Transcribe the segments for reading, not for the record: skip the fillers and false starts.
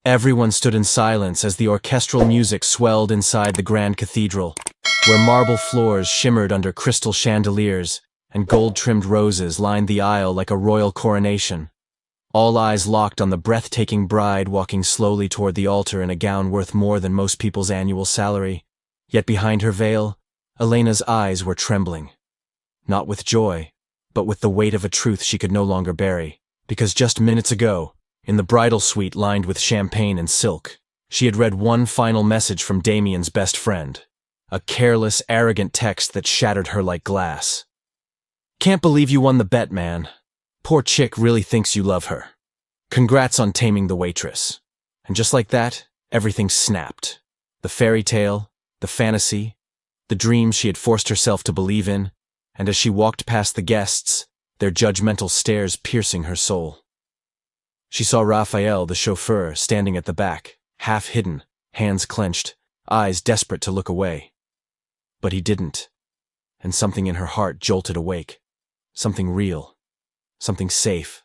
Everyone stood in silence as the orchestral music swelled inside the grand cathedral, where marble floors shimmered under crystal chandeliers and gold-trimmed roses lined the aisle like a royal coronation. All eyes locked on the breathtaking bride walking slowly toward the altar in a gown worth more than most people's annual salary. Yet behind her veil, Elena's eyes were trembling. Not with joy, but with the weight of a truth she could no longer bury. Because just minutes ago, in the bridal suite lined with champagne and silk, she had read one final message from Damian's best friend. A careless, arrogant text that shattered her like glass. "Can't believe you won the bet, man. Poor chick really thinks you love her. Congrats on taming the waitress." And just like that, everything snapped. The fairy tale, the fantasy, the dreams she had forced herself to believe in, and as she walked past the guests, their judgmental stares piercing her soul. She saw Rafael, the chauffeur, standing at the back, half hidden, hands clenched, eyes desperate to look away. But he didn't, and something in her heart jolted awake. Something real. Something safe.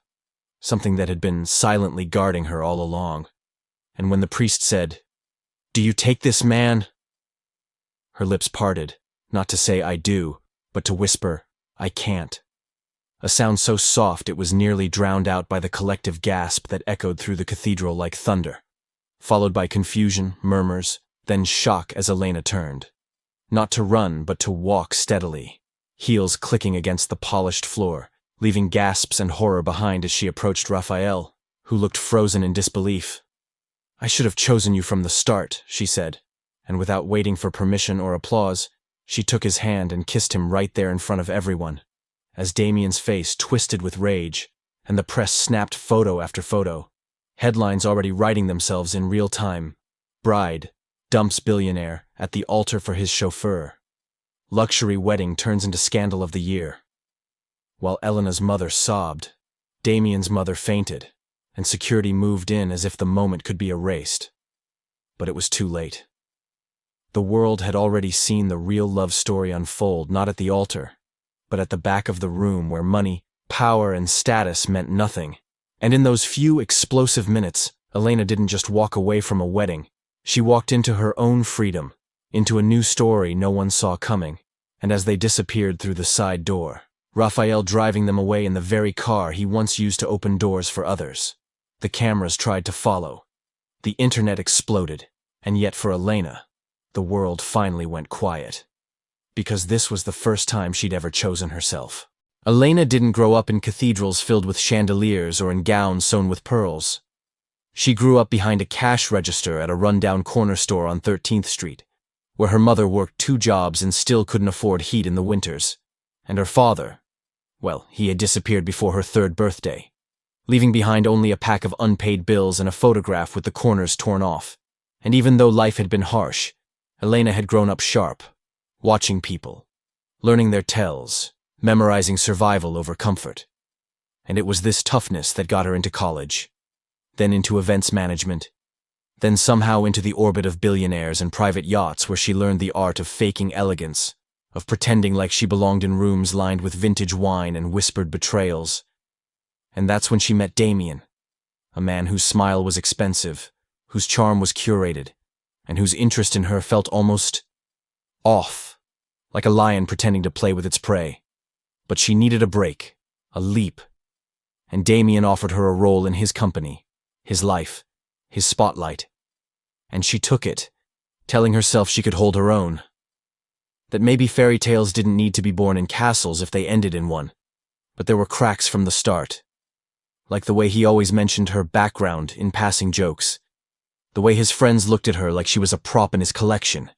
Something that had been silently guarding her all along. And when the priest said, "Do you take this man?" her lips parted, not to say "I do," but to whisper, "I can't." A sound so soft it was nearly drowned out by the collective gasp that echoed through the cathedral like thunder, followed by confusion, murmurs, then shock as Elena turned. Not to run, but to walk steadily, heels clicking against the polished floor, leaving gasps and horror behind as she approached Rafael, who looked frozen in disbelief. "I should have chosen you from the start," she said, and without waiting for permission or applause, she took his hand and kissed him right there in front of everyone. As Damian's face twisted with rage, and the press snapped photo after photo, headlines already writing themselves in real time. Bride dumps billionaire at the altar for his chauffeur. Luxury wedding turns into scandal of the year. While Elena's mother sobbed, Damian's mother fainted, and security moved in as if the moment could be erased. But it was too late. The world had already seen the real love story unfold, not at the altar, but at the back of the room where money, power, and status meant nothing. And in those few explosive minutes, Elena didn't just walk away from a wedding. She walked into her own freedom, into a new story no one saw coming. And as they disappeared through the side door, Rafael driving them away in the very car he once used to open doors for others. The cameras tried to follow. The internet exploded. And yet for Elena, the world finally went quiet. Because this was the first time she'd ever chosen herself. Elena didn't grow up in cathedrals filled with chandeliers or in gowns sewn with pearls. She grew up behind a cash register at a rundown corner store on 13th Street, where her mother worked 2 jobs and still couldn't afford heat in the winters. And her father, well, he had disappeared before her 3rd birthday, leaving behind only a pack of unpaid bills and a photograph with the corners torn off. And even though life had been harsh, Elena had grown up sharp, watching people, learning their tells, memorizing survival over comfort. And it was this toughness that got her into college, then into events management, then somehow into the orbit of billionaires and private yachts where she learned the art of faking elegance, of pretending like she belonged in rooms lined with vintage wine and whispered betrayals. And that's when she met Damian, a man whose smile was expensive, whose charm was curated, and whose interest in her felt almost off, like a lion pretending to play with its prey. But she needed a break, a leap, and Damian offered her a role in his company, his life, his spotlight. And she took it, telling herself she could hold her own. That maybe fairy tales didn't need to be born in castles if they ended in one, but there were cracks from the start. Like the way he always mentioned her background in passing jokes, the way his friends looked at her like she was a prop in his collection.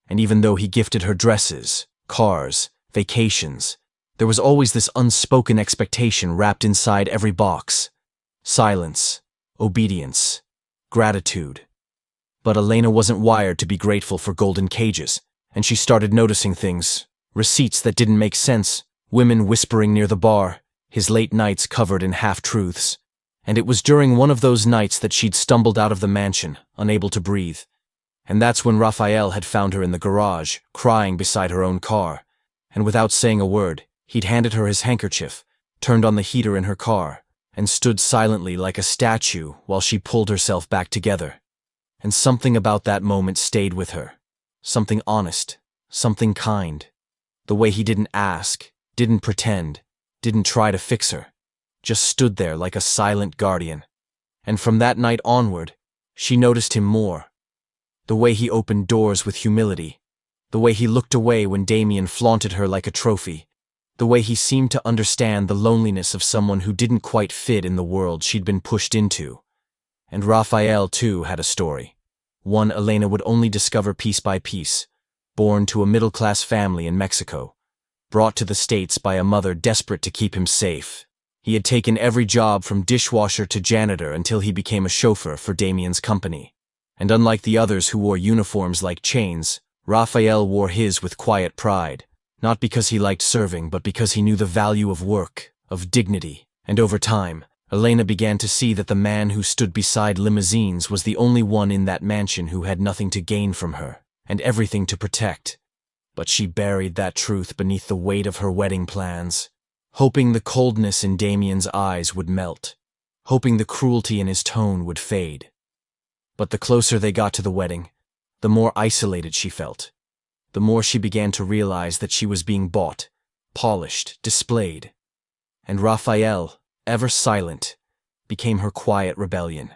And even though he gifted her dresses, cars, vacations, there was always this unspoken expectation wrapped inside every box. Silence, obedience, gratitude. But Elena wasn't wired to be grateful for golden cages, and she started noticing things, receipts that didn't make sense, women whispering near the bar, his late nights covered in half-truths. And it was during one of those nights that she'd stumbled out of the mansion, unable to breathe. And that's when Rafael had found her in the garage, crying beside her own car. And without saying a word, he'd handed her his handkerchief, turned on the heater in her car, and stood silently like a statue while she pulled herself back together. And something about that moment stayed with her. Something honest, something kind. The way he didn't ask, didn't pretend, didn't try to fix her. Just stood there like a silent guardian. And from that night onward, she noticed him more. The way he opened doors with humility. The way he looked away when Damian flaunted her like a trophy. The way he seemed to understand the loneliness of someone who didn't quite fit in the world she'd been pushed into. And Rafael, too, had a story. One Elena would only discover piece by piece. Born to a middle-class family in Mexico. Brought to the States by a mother desperate to keep him safe. He had taken every job from dishwasher to janitor until he became a chauffeur for Damian's company. And unlike the others who wore uniforms like chains, Rafael wore his with quiet pride, not because he liked serving but because he knew the value of work, of dignity, and over time, Elena began to see that the man who stood beside limousines was the only one in that mansion who had nothing to gain from her, and everything to protect. But she buried that truth beneath the weight of her wedding plans, hoping the coldness in Damian's eyes would melt, hoping the cruelty in his tone would fade. But the closer they got to the wedding, the more isolated she felt. The more she began to realize that she was being bought, polished, displayed. And Rafael, ever silent, became her quiet rebellion.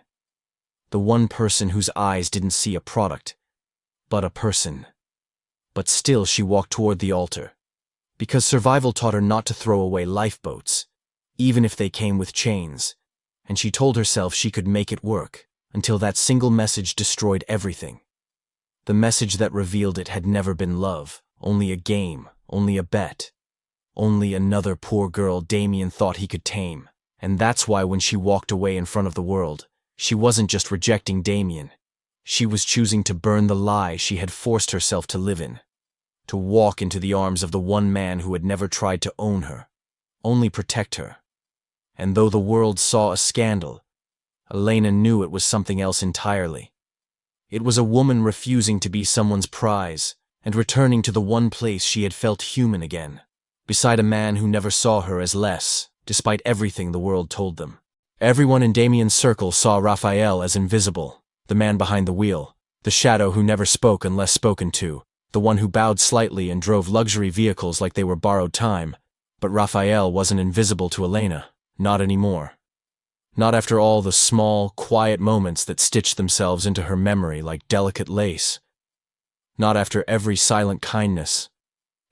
The one person whose eyes didn't see a product, but a person. But still she walked toward the altar, because survival taught her not to throw away lifeboats, even if they came with chains, and she told herself she could make it work, until that single message destroyed everything. The message that revealed it had never been love, only a game, only a bet, only another poor girl Damian thought he could tame. And that's why when she walked away in front of the world, she wasn't just rejecting Damian. She was choosing to burn the lie she had forced herself to live in. To walk into the arms of the one man who had never tried to own her, only protect her. And though the world saw a scandal, Elena knew it was something else entirely. It was a woman refusing to be someone's prize and returning to the one place she had felt human again, beside a man who never saw her as less, despite everything the world told them. Everyone in Damian's circle saw Rafael as invisible, the man behind the wheel, the shadow who never spoke unless spoken to, the one who bowed slightly and drove luxury vehicles like they were borrowed time. But Rafael wasn't invisible to Elena, not anymore. Not after all the small, quiet moments that stitched themselves into her memory like delicate lace. Not after every silent kindness,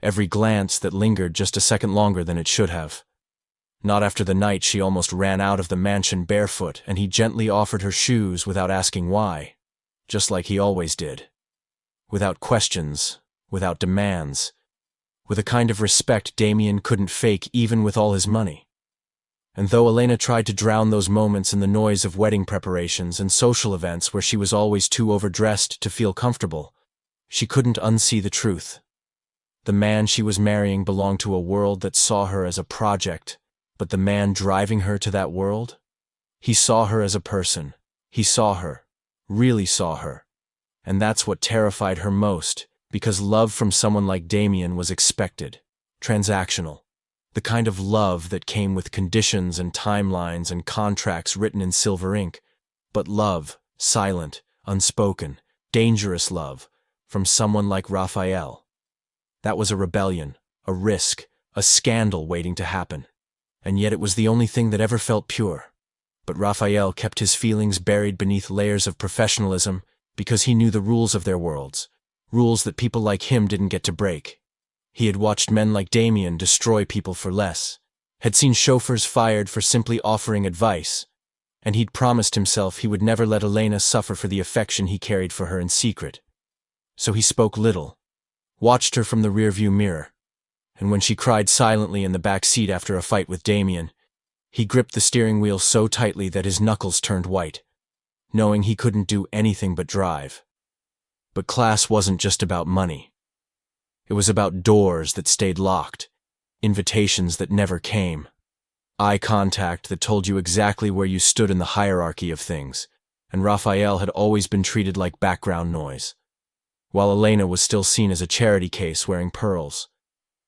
every glance that lingered just a second longer than it should have. Not after the night she almost ran out of the mansion barefoot and he gently offered her shoes without asking why, just like he always did. Without questions, without demands, with a kind of respect Damian couldn't fake even with all his money. And though Elena tried to drown those moments in the noise of wedding preparations and social events where she was always too overdressed to feel comfortable, she couldn't unsee the truth. The man she was marrying belonged to a world that saw her as a project, but the man driving her to that world? He saw her as a person. He saw her, really saw her. And that's what terrified her most, because love from someone like Damian was expected, transactional. The kind of love that came with conditions and timelines and contracts written in silver ink, but love, silent, unspoken, dangerous love, from someone like Rafael. That was a rebellion, a risk, a scandal waiting to happen. And yet it was the only thing that ever felt pure. But Rafael kept his feelings buried beneath layers of professionalism because he knew the rules of their worlds, rules that people like him didn't get to break. He had watched men like Damian destroy people for less, had seen chauffeurs fired for simply offering advice, and he'd promised himself he would never let Elena suffer for the affection he carried for her in secret. So he spoke little, watched her from the rearview mirror, and when she cried silently in the back seat after a fight with Damian, he gripped the steering wheel so tightly that his knuckles turned white, knowing he couldn't do anything but drive. But class wasn't just about money. It was about doors that stayed locked, invitations that never came, eye contact that told you exactly where you stood in the hierarchy of things, and Rafael had always been treated like background noise, while Elena was still seen as a charity case wearing pearls.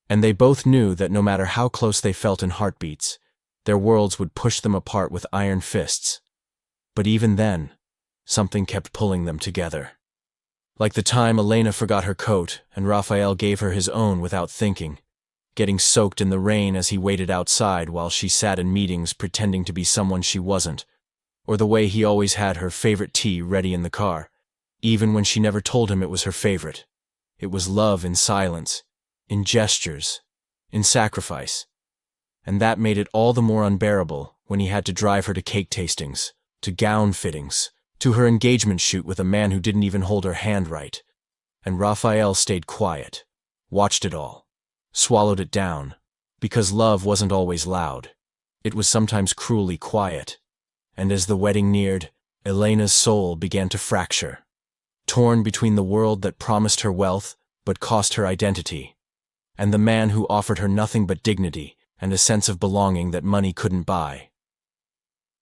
And they both knew that no matter how close they felt in heartbeats, Their worlds would push them apart with iron fists. But even then, something kept pulling them together. Like the time Elena forgot her coat and Rafael gave her his own without thinking, getting soaked in the rain as he waited outside while she sat in meetings pretending to be someone she wasn't, or the way he always had her favorite tea ready in the car, even when she never told him it was her favorite. It was love in silence, in gestures, in sacrifice. And that made it all the more unbearable when he had to drive her to cake tastings, to gown fittings, to her engagement shoot with a man who didn't even hold her hand right. And Rafael stayed quiet, watched it all, swallowed it down, because love wasn't always loud. It was sometimes cruelly quiet. And as the wedding neared, Elena's soul began to fracture, torn between the world that promised her wealth but cost her identity, and the man who offered her nothing but dignity and a sense of belonging that money couldn't buy.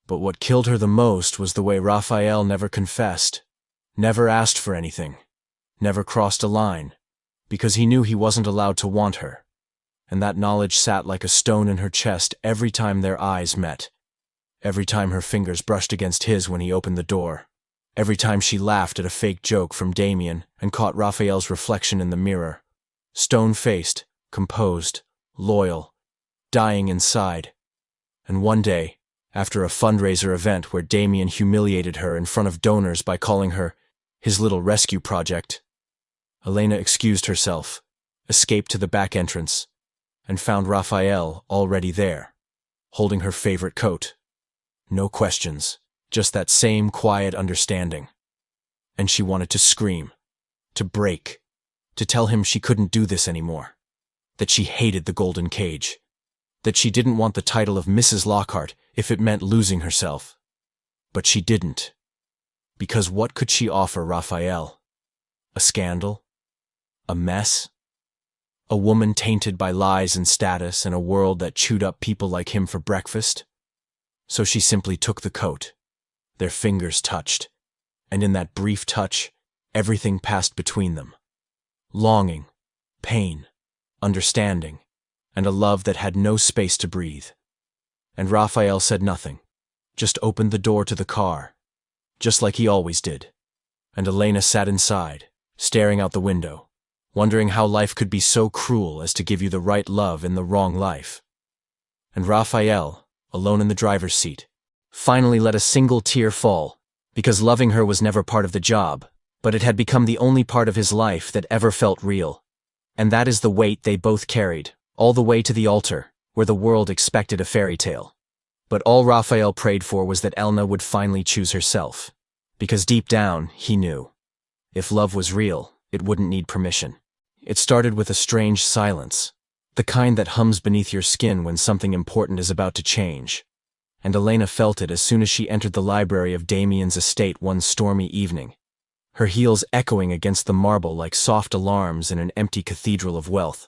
But what killed her the most was the way Rafael never confessed, never asked for anything, never crossed a line, because he knew he wasn't allowed to want her. And that knowledge sat like a stone in her chest every time their eyes met, every time her fingers brushed against his when he opened the door, every time she laughed at a fake joke from Damian and caught Rafael's reflection in the mirror, stone-faced, composed, loyal, dying inside. And one day, after a fundraiser event where Damian humiliated her in front of donors by calling her his little rescue project, Elena excused herself, escaped to the back entrance, and found Rafael already there, holding her favorite coat. No questions, just that same quiet understanding. And she wanted to scream, to break, to tell him she couldn't do this anymore, that she hated the golden cage, that she didn't want the title of Mrs. Lockhart if it meant losing herself. But she didn't. Because what could she offer Rafael? A scandal? A mess? A woman tainted by lies and status in a world that chewed up people like him for breakfast? So she simply took the coat. Their fingers touched, and in that brief touch, everything passed between them. Longing, pain, understanding, and a love that had no space to breathe. And Rafael said nothing, just opened the door to the car, just like he always did. And Elena sat inside, staring out the window, wondering how life could be so cruel as to give you the right love in the wrong life. And Rafael, alone in the driver's seat, finally let a single tear fall, because loving her was never part of the job, but it had become the only part of his life that ever felt real. And that is the weight they both carried, all the way to the altar, where the world expected a fairy tale. But all Rafael prayed for was that Elena would finally choose herself, because deep down, he knew. If love was real, it wouldn't need permission. It started with a strange silence, the kind that hums beneath your skin when something important is about to change. And Elena felt it as soon as she entered the library of Damian's estate one stormy evening, her heels echoing against the marble like soft alarms in an empty cathedral of wealth.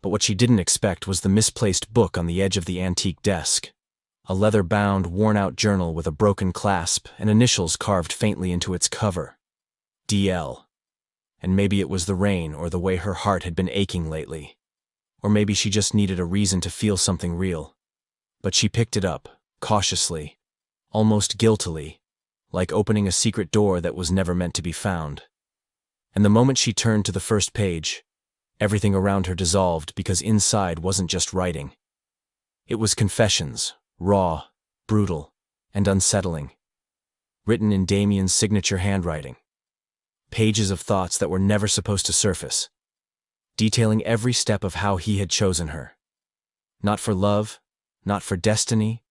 But what she didn't expect was the misplaced book on the edge of the antique desk, a leather-bound, worn-out journal with a broken clasp and initials carved faintly into its cover. DL. And maybe it was the rain or the way her heart had been aching lately. Or maybe she just needed a reason to feel something real. But she picked it up, cautiously, almost guiltily, like opening a secret door that was never meant to be found. And the moment she turned to the first page, everything around her dissolved because inside wasn't just writing. It was confessions, raw, brutal, and unsettling, written in Damian's signature handwriting. Pages of thoughts that were never supposed to surface, detailing every step of how he had chosen her. Not for love, not for destiny,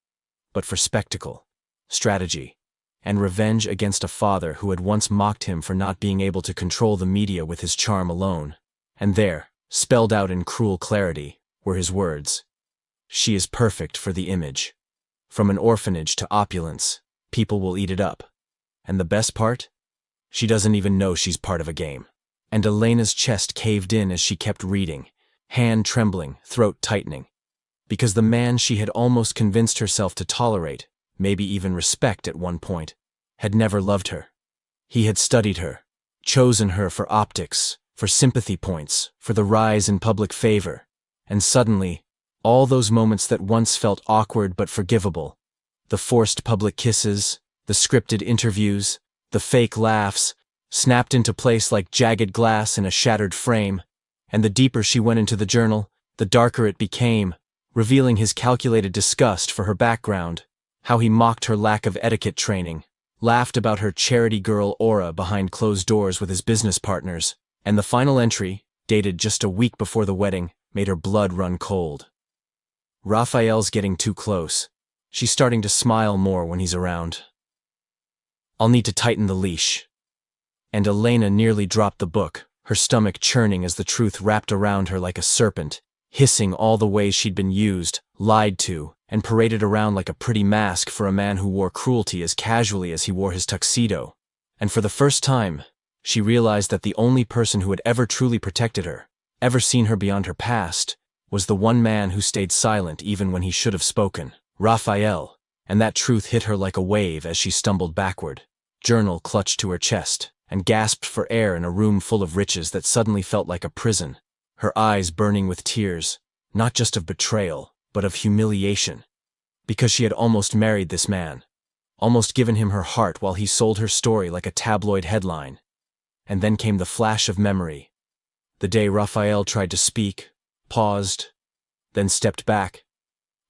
but for spectacle, strategy, and revenge against a father who had once mocked him for not being able to control the media with his charm alone. And there, spelled out in cruel clarity, were his words. She is perfect for the image. From an orphanage to opulence, people will eat it up. And the best part? She doesn't even know she's part of a game. And Elena's chest caved in as she kept reading, hand trembling, throat tightening. Because the man she had almost convinced herself to tolerate, maybe even respect at one point, had never loved her. He had studied her, chosen her for optics, for sympathy points, for the rise in public favor. And suddenly, All those moments that once felt awkward but forgivable. The forced public kisses, the scripted interviews, the fake laughs, snapped into place like jagged glass in a shattered frame. And the deeper she went into the journal, the darker it became, revealing his calculated disgust for her background, how he mocked her lack of etiquette training, laughed about her charity girl aura behind closed doors with his business partners, and the final entry, dated just a week before the wedding, made her blood run cold. Rafael's getting too close. She's starting to smile more when he's around. I'll need to tighten the leash. And Elena nearly dropped the book, her stomach churning as the truth wrapped around her like a serpent, hissing all the ways she'd been used, lied to, and paraded around like a pretty mask for a man who wore cruelty as casually as he wore his tuxedo. And for the first time, she realized that the only person who had ever truly protected her, ever seen her beyond her past, was the one man who stayed silent even when he should have spoken, Rafael, and that truth hit her like a wave as she stumbled backward, journal clutched to her chest, and gasped for air in a room full of riches that suddenly felt like a prison, her eyes burning with tears, not just of betrayal, but of humiliation. Because she had almost married this man, almost given him her heart while he sold her story like a tabloid headline. And then came the flash of memory. The day Rafael tried to speak, paused, then stepped back,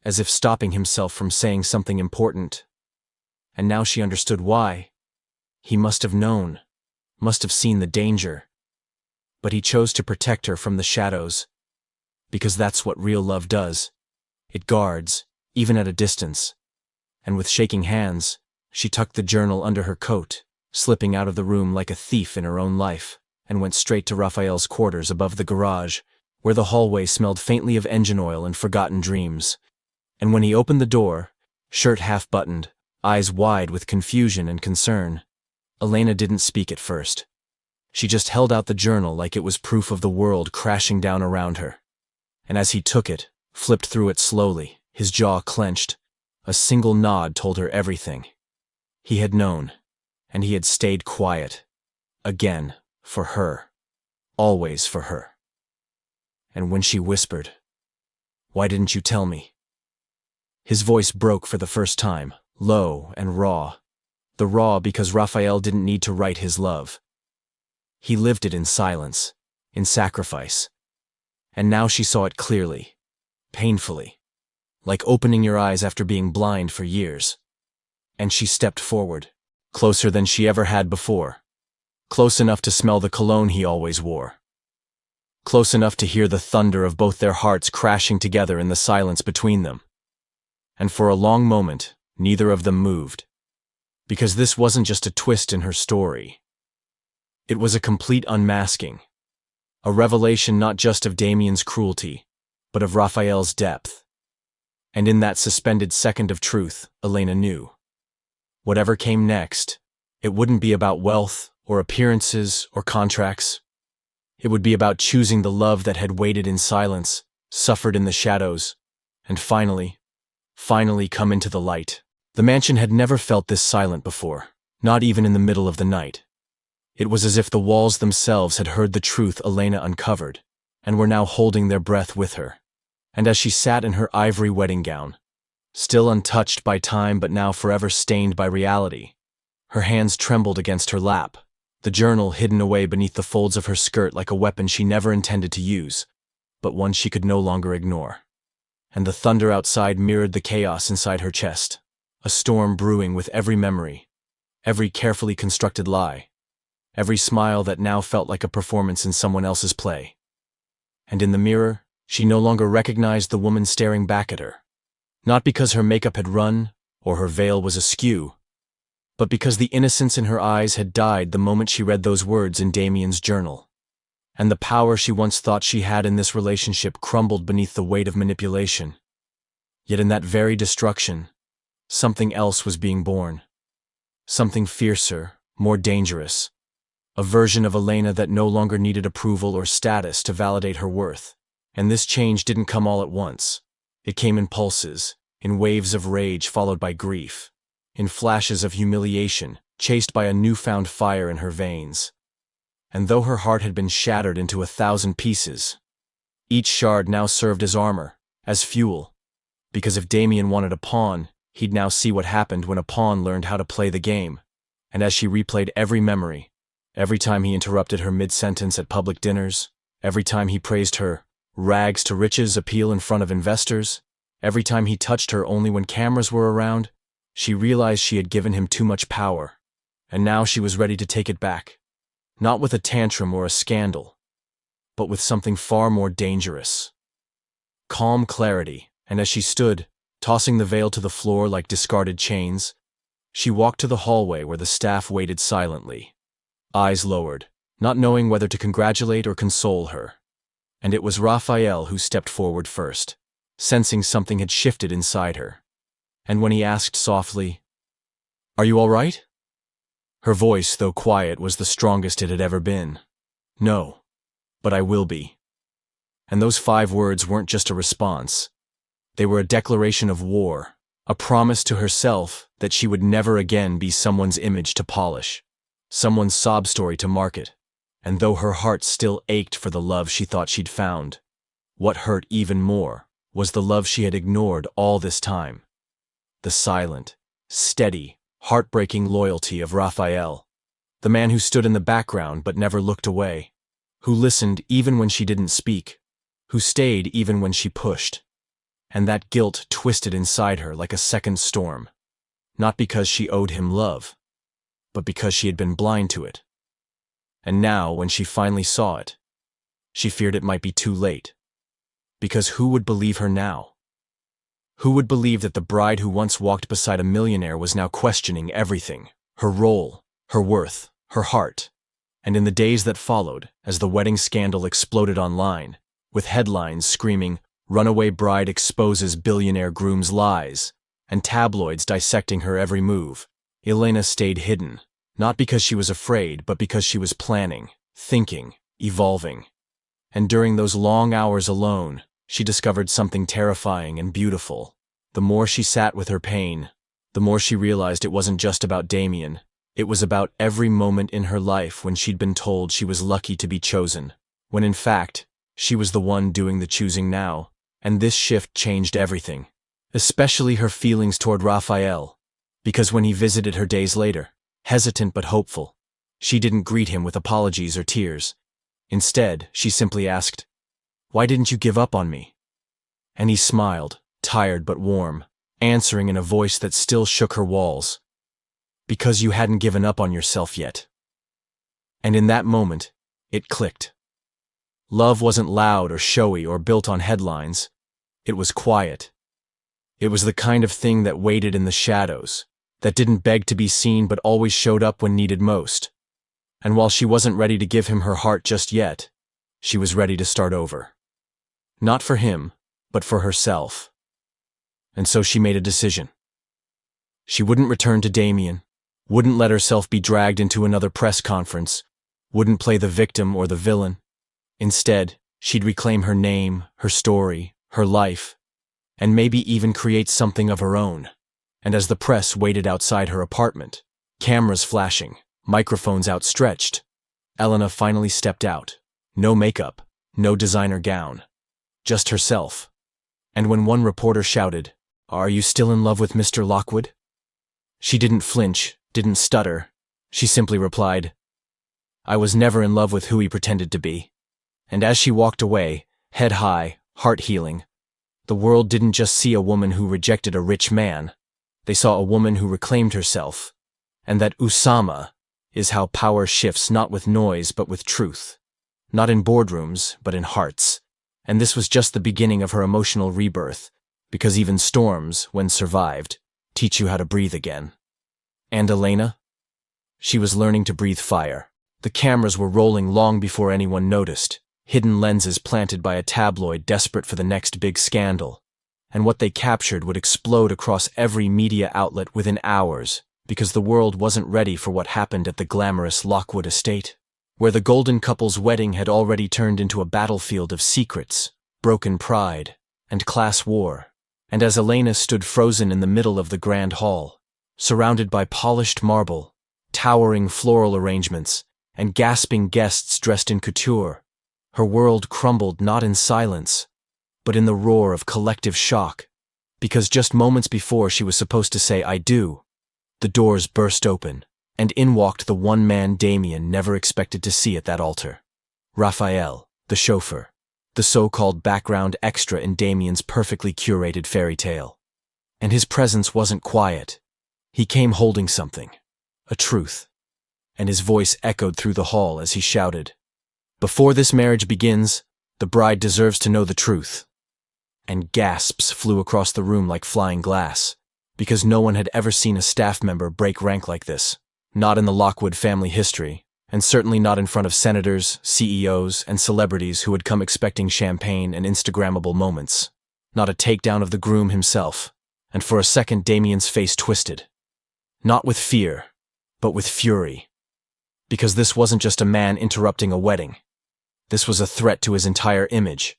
as if stopping himself from saying something important. And now she understood why. He must have known, must have seen the danger. But he chose to protect her from the shadows. Because that's what real love does. It guards, even at a distance. And with shaking hands, she tucked the journal under her coat, slipping out of the room like a thief in her own life, and went straight to Rafael's quarters above the garage, where the hallway smelled faintly of engine oil and forgotten dreams. And when he opened the door, shirt half-buttoned, eyes wide with confusion and concern, Elena didn't speak at first. She just held out the journal like it was proof of the world crashing down around her. And as he took it, flipped through it slowly, his jaw clenched, a single nod told her everything. He had known, and he had stayed quiet. Again, for her. Always for her. And when she whispered, "Why didn't you tell me?" His voice broke for the first time, low and raw. The raw because Rafael didn't need to write his love. He lived it in silence, in sacrifice. And now she saw it clearly, painfully, like opening your eyes after being blind for years. And she stepped forward, closer than she ever had before, close enough to smell the cologne he always wore, close enough to hear the thunder of both their hearts crashing together in the silence between them. And for a long moment, neither of them moved. Because this wasn't just a twist in her story. It was a complete unmasking. A revelation not just of Damian's cruelty, but of Rafael's depth. And in that suspended second of truth, Elena knew. Whatever came next, it wouldn't be about wealth or appearances or contracts. It would be about choosing the love that had waited in silence, suffered in the shadows, and finally come into the light. The mansion had never felt this silent before, not even in the middle of the night. It was as if the walls themselves had heard the truth Elena uncovered, and were now holding their breath with her. And as she sat in her ivory wedding gown, still untouched by time but now forever stained by reality, her hands trembled against her lap, the journal hidden away beneath the folds of her skirt like a weapon she never intended to use, but one she could no longer ignore. And the thunder outside mirrored the chaos inside her chest. A storm brewing with every memory, every carefully constructed lie, every smile that now felt like a performance in someone else's play. And in the mirror, she no longer recognized the woman staring back at her. Not because her makeup had run, or her veil was askew, but because the innocence in her eyes had died the moment she read those words in Damian's journal. And the power she once thought she had in this relationship crumbled beneath the weight of manipulation. Yet in that very destruction, something else was being born. Something fiercer, more dangerous. A version of Elena that no longer needed approval or status to validate her worth. And this change didn't come all at once. It came in pulses, in waves of rage followed by grief, in flashes of humiliation, chased by a newfound fire in her veins. And though her heart had been shattered into 1,000 pieces, each shard now served as armor, as fuel. Because if Damian wanted a pawn, he'd now see what happened when a pawn learned how to play the game. And as she replayed every memory, every time he interrupted her mid-sentence at public dinners, every time he praised her rags to riches appeal in front of investors, every time he touched her only when cameras were around, she realized she had given him too much power. And now she was ready to take it back. Not with a tantrum or a scandal, but with something far more dangerous. Calm clarity, and as she stood, tossing the veil to the floor like discarded chains, she walked to the hallway where the staff waited silently, eyes lowered, not knowing whether to congratulate or console her. And it was Rafael who stepped forward first, sensing something had shifted inside her. And when he asked softly, "Are you all right?" Her voice, though quiet, was the strongest it had ever been. "No, but I will be." And those 5 words weren't just a response. They were a declaration of war, a promise to herself that she would never again be someone's image to polish, someone's sob story to market. And though her heart still ached for the love she thought she'd found, what hurt even more was the love she had ignored all this time. The silent, steady, heartbreaking loyalty of Rafael, the man who stood in the background but never looked away, who listened even when she didn't speak, who stayed even when she pushed. And that guilt twisted inside her like a second storm, not because she owed him love, but because she had been blind to it. And now, when she finally saw it, she feared it might be too late. Because who would believe her now? Who would believe that the bride who once walked beside a millionaire was now questioning everything, her role, her worth, her heart? And in the days that followed, as the wedding scandal exploded online, with headlines screaming, "Runaway bride exposes billionaire groom's lies," and tabloids dissecting her every move, Elena stayed hidden, not because she was afraid, but because she was planning, thinking, evolving. And during those long hours alone, she discovered something terrifying and beautiful. The more she sat with her pain, the more she realized it wasn't just about Damian. It was about every moment in her life when she'd been told she was lucky to be chosen, when in fact, she was the one doing the choosing now. And this shift changed everything, especially her feelings toward Rafael, because when he visited her days later, hesitant but hopeful, she didn't greet him with apologies or tears. Instead, she simply asked, "Why didn't you give up on me?" And he smiled, tired but warm, answering in a voice that still shook her walls, "Because you hadn't given up on yourself yet." And in that moment, it clicked. Love wasn't loud or showy or built on headlines. It was quiet. It was the kind of thing that waited in the shadows, that didn't beg to be seen but always showed up when needed most. And while she wasn't ready to give him her heart just yet, she was ready to start over. Not for him, but for herself. And so she made a decision. She wouldn't return to Damian, wouldn't let herself be dragged into another press conference, wouldn't play the victim or the villain. Instead, she'd reclaim her name, her story, her life, and maybe even create something of her own. And as the press waited outside her apartment, cameras flashing, microphones outstretched, Elena finally stepped out. No makeup, no designer gown, just herself. And when one reporter shouted, "Are you still in love with Mr. Lockwood?" she didn't flinch, didn't stutter. She simply replied, "I was never in love with who he pretended to be." And as she walked away, head high, heart healing, the world didn't just see a woman who rejected a rich man. They saw a woman who reclaimed herself. And that Usama is how power shifts not with noise but with truth. Not in boardrooms, but in hearts. And this was just the beginning of her emotional rebirth, because even storms, when survived, teach you how to breathe again. And Elena? She was learning to breathe fire. The cameras were rolling long before anyone noticed, hidden lenses planted by a tabloid desperate for the next big scandal. And what they captured would explode across every media outlet within hours, because the world wasn't ready for what happened at the glamorous Lockwood estate, where the golden couple's wedding had already turned into a battlefield of secrets, broken pride, and class war. And as Elena stood frozen in the middle of the grand hall, surrounded by polished marble, towering floral arrangements, and gasping guests dressed in couture, her world crumbled not in silence, but in the roar of collective shock. Because just moments before she was supposed to say, "I do," the doors burst open, and in walked the one man Damian never expected to see at that altar. Rafael, the chauffeur, the so-called background extra in Damian's perfectly curated fairy tale. And his presence wasn't quiet. He came holding something, a truth, and his voice echoed through the hall as he shouted, "Before this marriage begins, the bride deserves to know the truth." And gasps flew across the room like flying glass, because no one had ever seen a staff member break rank like this, not in the Lockwood family history, and certainly not in front of senators, CEOs, and celebrities who had come expecting champagne and Instagrammable moments, not a takedown of the groom himself. And for a second Damian's face twisted, not with fear, but with fury. Because this wasn't just a man interrupting a wedding. This was a threat to his entire image.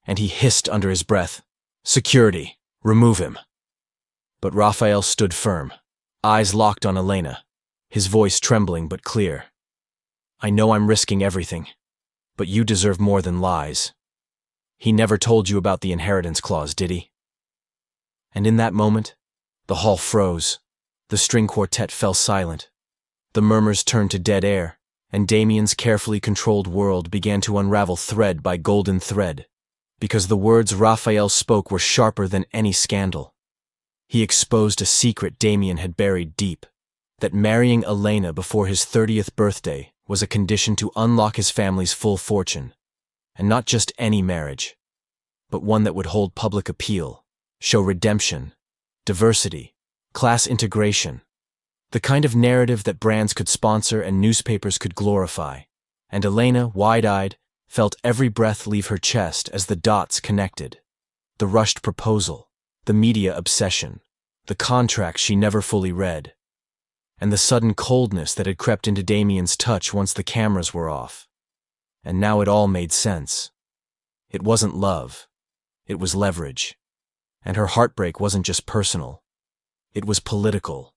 And he hissed under his breath, "Security, remove him." But Rafael stood firm, eyes locked on Elena, his voice trembling but clear. "I know I'm risking everything, but you deserve more than lies. He never told you about the inheritance clause, did he?" And in that moment, the hall froze. The string quartet fell silent. The murmurs turned to dead air, and Damian's carefully controlled world began to unravel thread by golden thread, because the words Rafael spoke were sharper than any scandal. He exposed a secret Damian had buried deep, that marrying Elena before his 30th birthday was a condition to unlock his family's full fortune, and not just any marriage, but one that would hold public appeal, show redemption, diversity, class integration, the kind of narrative that brands could sponsor and newspapers could glorify. And Elena, wide-eyed, felt every breath leave her chest as the dots connected. The rushed proposal, the media obsession, the contract she never fully read, and the sudden coldness that had crept into Damian's touch once the cameras were off. And now it all made sense. It wasn't love. It was leverage. And her heartbreak wasn't just personal. It was political.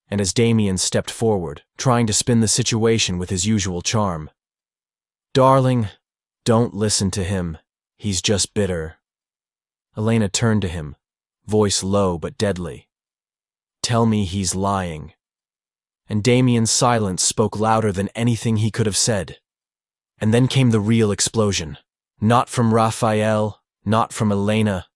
And as Damian stepped forward, trying to spin the situation with his usual charm, "Darling, don't listen to him. He's just bitter." Elena turned to him, voice low but deadly. "Tell me he's lying." And Damian's silence spoke louder than anything he could have said. And then came the real explosion. Not from Rafael, not from Elena,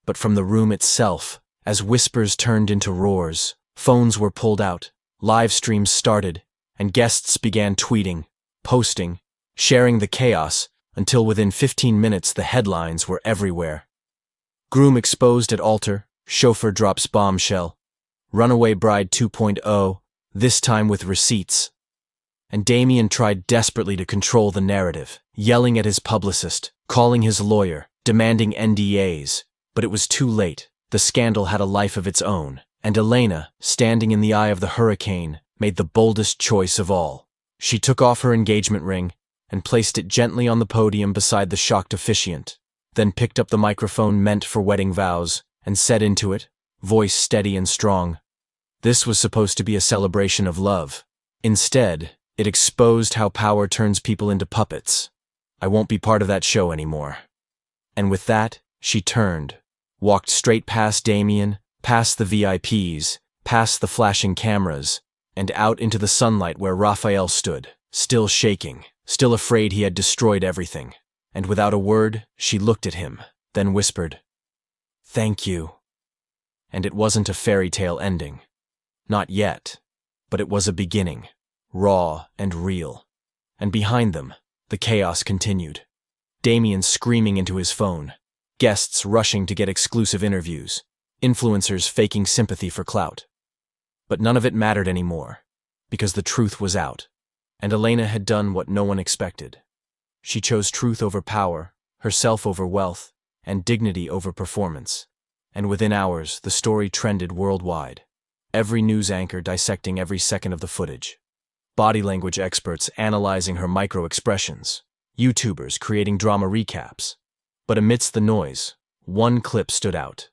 but from the room itself. As whispers turned into roars, phones were pulled out, live streams started, and guests began tweeting, posting, sharing the chaos, until within 15 minutes the headlines were everywhere. Groom exposed at altar, chauffeur drops bombshell, runaway bride 2.0, this time with receipts. And Damian tried desperately to control the narrative, yelling at his publicist, calling his lawyer, demanding NDAs, but it was too late. The scandal had a life of its own, and Elena, standing in the eye of the hurricane, made the boldest choice of all. She took off her engagement ring and placed it gently on the podium beside the shocked officiant, then picked up the microphone meant for wedding vows and said into it, voice steady and strong, this was supposed to be a celebration of love. Instead, it exposed how power turns people into puppets. I won't be part of that show anymore. And with that, she turned, walked straight past Damian, past the VIPs, past the flashing cameras, and out into the sunlight where Rafael stood, still shaking, still afraid he had destroyed everything. And without a word, she looked at him, then whispered, "Thank you." And it wasn't a fairy tale ending. Not yet, but it was a beginning, raw and real. And behind them, the chaos continued. Damian screaming into his phone, guests rushing to get exclusive interviews, influencers faking sympathy for clout. But none of it mattered anymore, because the truth was out, and Elena had done what no one expected. She chose truth over power, herself over wealth, and dignity over performance. And within hours, the story trended worldwide. Every news anchor dissecting every second of the footage. Body language experts analyzing her micro-expressions. YouTubers creating drama recaps. But amidst the noise, one clip stood out.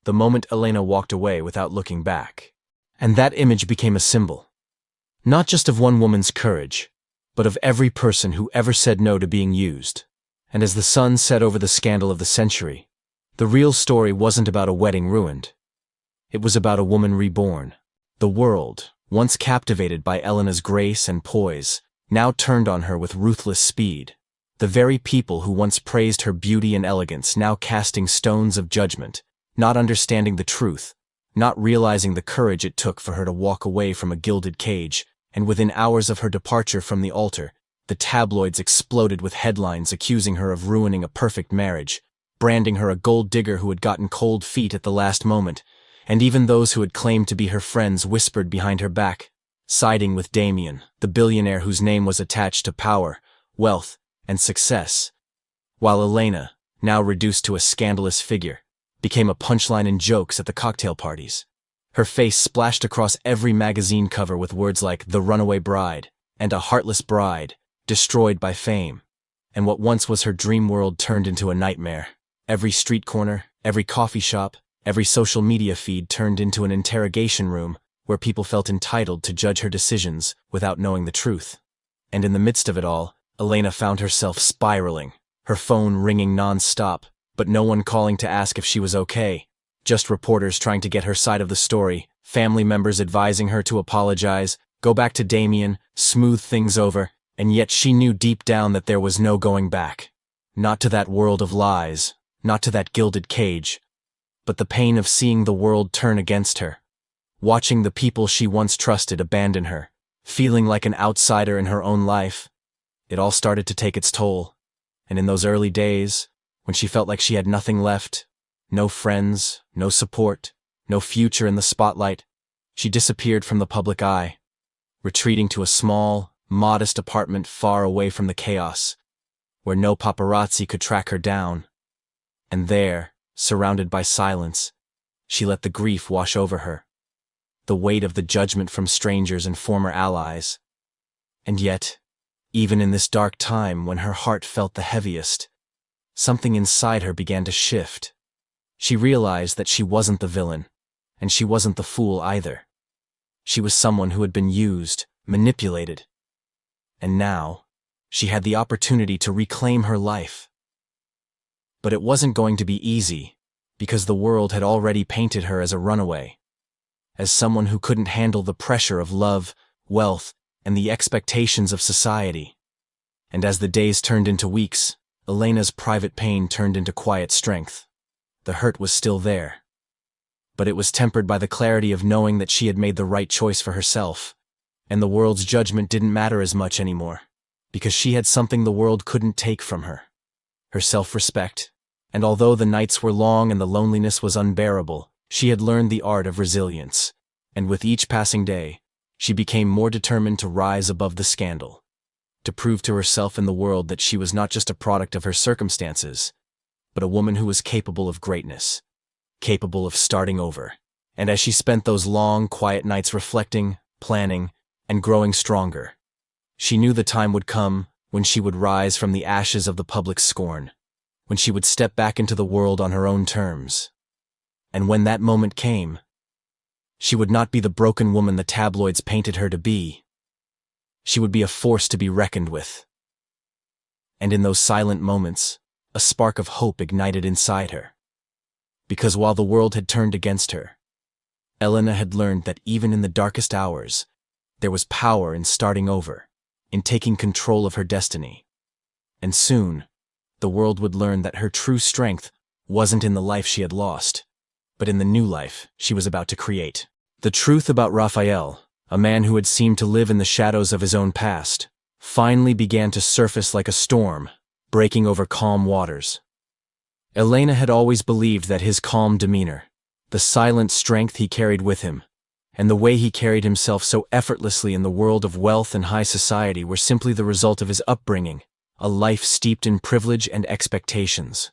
The moment Elena walked away without looking back. And that image became a symbol. Not just of one woman's courage, but of every person who ever said no to being used. And as the sun set over the scandal of the century, the real story wasn't about a wedding ruined. It was about a woman reborn. The world, once captivated by Elena's grace and poise, now turned on her with ruthless speed. The very people who once praised her beauty and elegance now casting stones of judgment, not understanding the truth, not realizing the courage it took for her to walk away from a gilded cage, and within hours of her departure from the altar, the tabloids exploded with headlines accusing her of ruining a perfect marriage, branding her a gold digger who had gotten cold feet at the last moment, and even those who had claimed to be her friends whispered behind her back, siding with Damian, the billionaire whose name was attached to power, wealth, and success, while Elena, now reduced to a scandalous figure, became a punchline in jokes at the cocktail parties. Her face splashed across every magazine cover with words like "the runaway bride" and "a heartless bride, destroyed by fame," and what once was her dream world turned into a nightmare. Every street corner, every coffee shop, every social media feed turned into an interrogation room where people felt entitled to judge her decisions without knowing the truth. And in the midst of it all, Elena found herself spiraling, her phone ringing non-stop, but no one calling to ask if she was okay. Just reporters trying to get her side of the story, family members advising her to apologize, go back to Damian, smooth things over, and yet she knew deep down that there was no going back. Not to that world of lies, not to that gilded cage, but the pain of seeing the world turn against her, watching the people she once trusted abandon her, feeling like an outsider in her own life. It all started to take its toll, and in those early days, when she felt like she had nothing left, no friends, no support, no future in the spotlight, she disappeared from the public eye, retreating to a small, modest apartment far away from the chaos, where no paparazzi could track her down. And there, surrounded by silence, she let the grief wash over her, the weight of the judgment from strangers and former allies. And yet, even in this dark time when her heart felt the heaviest, something inside her began to shift. She realized that she wasn't the villain, and she wasn't the fool either. She was someone who had been used, manipulated, and now, she had the opportunity to reclaim her life. But it wasn't going to be easy, because the world had already painted her as a runaway, as someone who couldn't handle the pressure of love, wealth, and the expectations of society. And as the days turned into weeks, Elena's private pain turned into quiet strength. The hurt was still there, but it was tempered by the clarity of knowing that she had made the right choice for herself, and the world's judgment didn't matter as much anymore, because she had something the world couldn't take from her: her self-respect. And although the nights were long and the loneliness was unbearable, she had learned the art of resilience, and with each passing day, she became more determined to rise above the scandal, to prove to herself and the world that she was not just a product of her circumstances, but a woman who was capable of greatness, capable of starting over. And as she spent those long, quiet nights reflecting, planning, and growing stronger, she knew the time would come when she would rise from the ashes of the public scorn, when she would step back into the world on her own terms. And when that moment came, she would not be the broken woman the tabloids painted her to be. She would be a force to be reckoned with. And in those silent moments, a spark of hope ignited inside her. Because while the world had turned against her, Elena had learned that even in the darkest hours, there was power in starting over, in taking control of her destiny. And soon, the world would learn that her true strength wasn't in the life she had lost, but in the new life she was about to create. The truth about Rafael, a man who had seemed to live in the shadows of his own past, finally began to surface like a storm, breaking over calm waters. Elena had always believed that his calm demeanor, the silent strength he carried with him, and the way he carried himself so effortlessly in the world of wealth and high society were simply the result of his upbringing, a life steeped in privilege and expectations.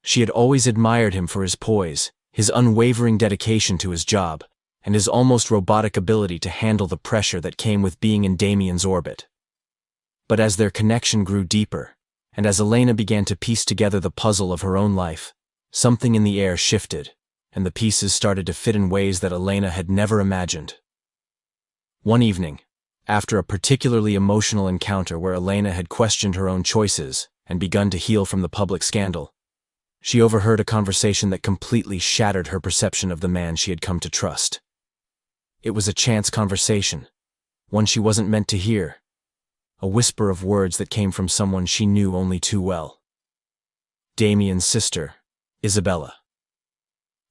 She had always admired him for his poise, his unwavering dedication to his job, and his almost robotic ability to handle the pressure that came with being in Damian's orbit. But as their connection grew deeper, and as Elena began to piece together the puzzle of her own life, something in the air shifted, and the pieces started to fit in ways that Elena had never imagined. One evening, after a particularly emotional encounter where Elena had questioned her own choices, and begun to heal from the public scandal. She overheard a conversation that completely shattered her perception of the man she had come to trust. It was a chance conversation, one she wasn't meant to hear, a whisper of words that came from someone she knew only too well. Damian's sister, Isabella.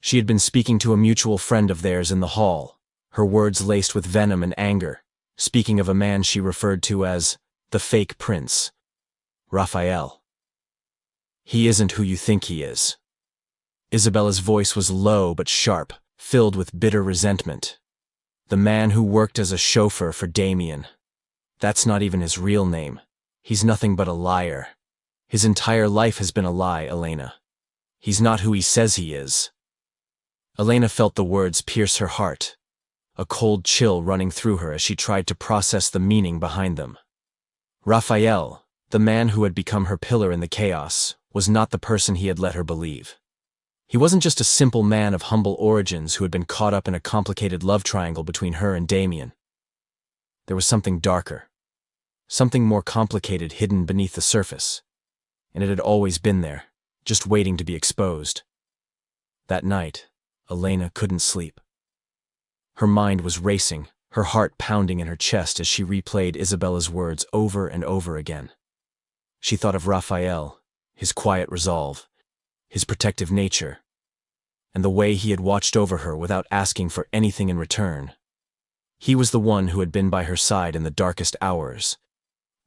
She had been speaking to a mutual friend of theirs in the hall, her words laced with venom and anger, speaking of a man she referred to as the fake prince, Rafael. He isn't who you think he is. Isabella's voice was low but sharp, filled with bitter resentment. The man who worked as a chauffeur for Damian. That's not even his real name. He's nothing but a liar. His entire life has been a lie, Elena. He's not who he says he is. Elena felt the words pierce her heart, a cold chill running through her as she tried to process the meaning behind them. Rafael, the man who had become her pillar in the chaos, was not the person he had let her believe. He wasn't just a simple man of humble origins who had been caught up in a complicated love triangle between her and Damian. There was something darker, something more complicated hidden beneath the surface, and it had always been there, just waiting to be exposed. That night, Elena couldn't sleep. Her mind was racing, her heart pounding in her chest as she replayed Isabella's words over and over again. She thought of Rafael, his quiet resolve, his protective nature, and the way he had watched over her without asking for anything in return. He was the one who had been by her side in the darkest hours,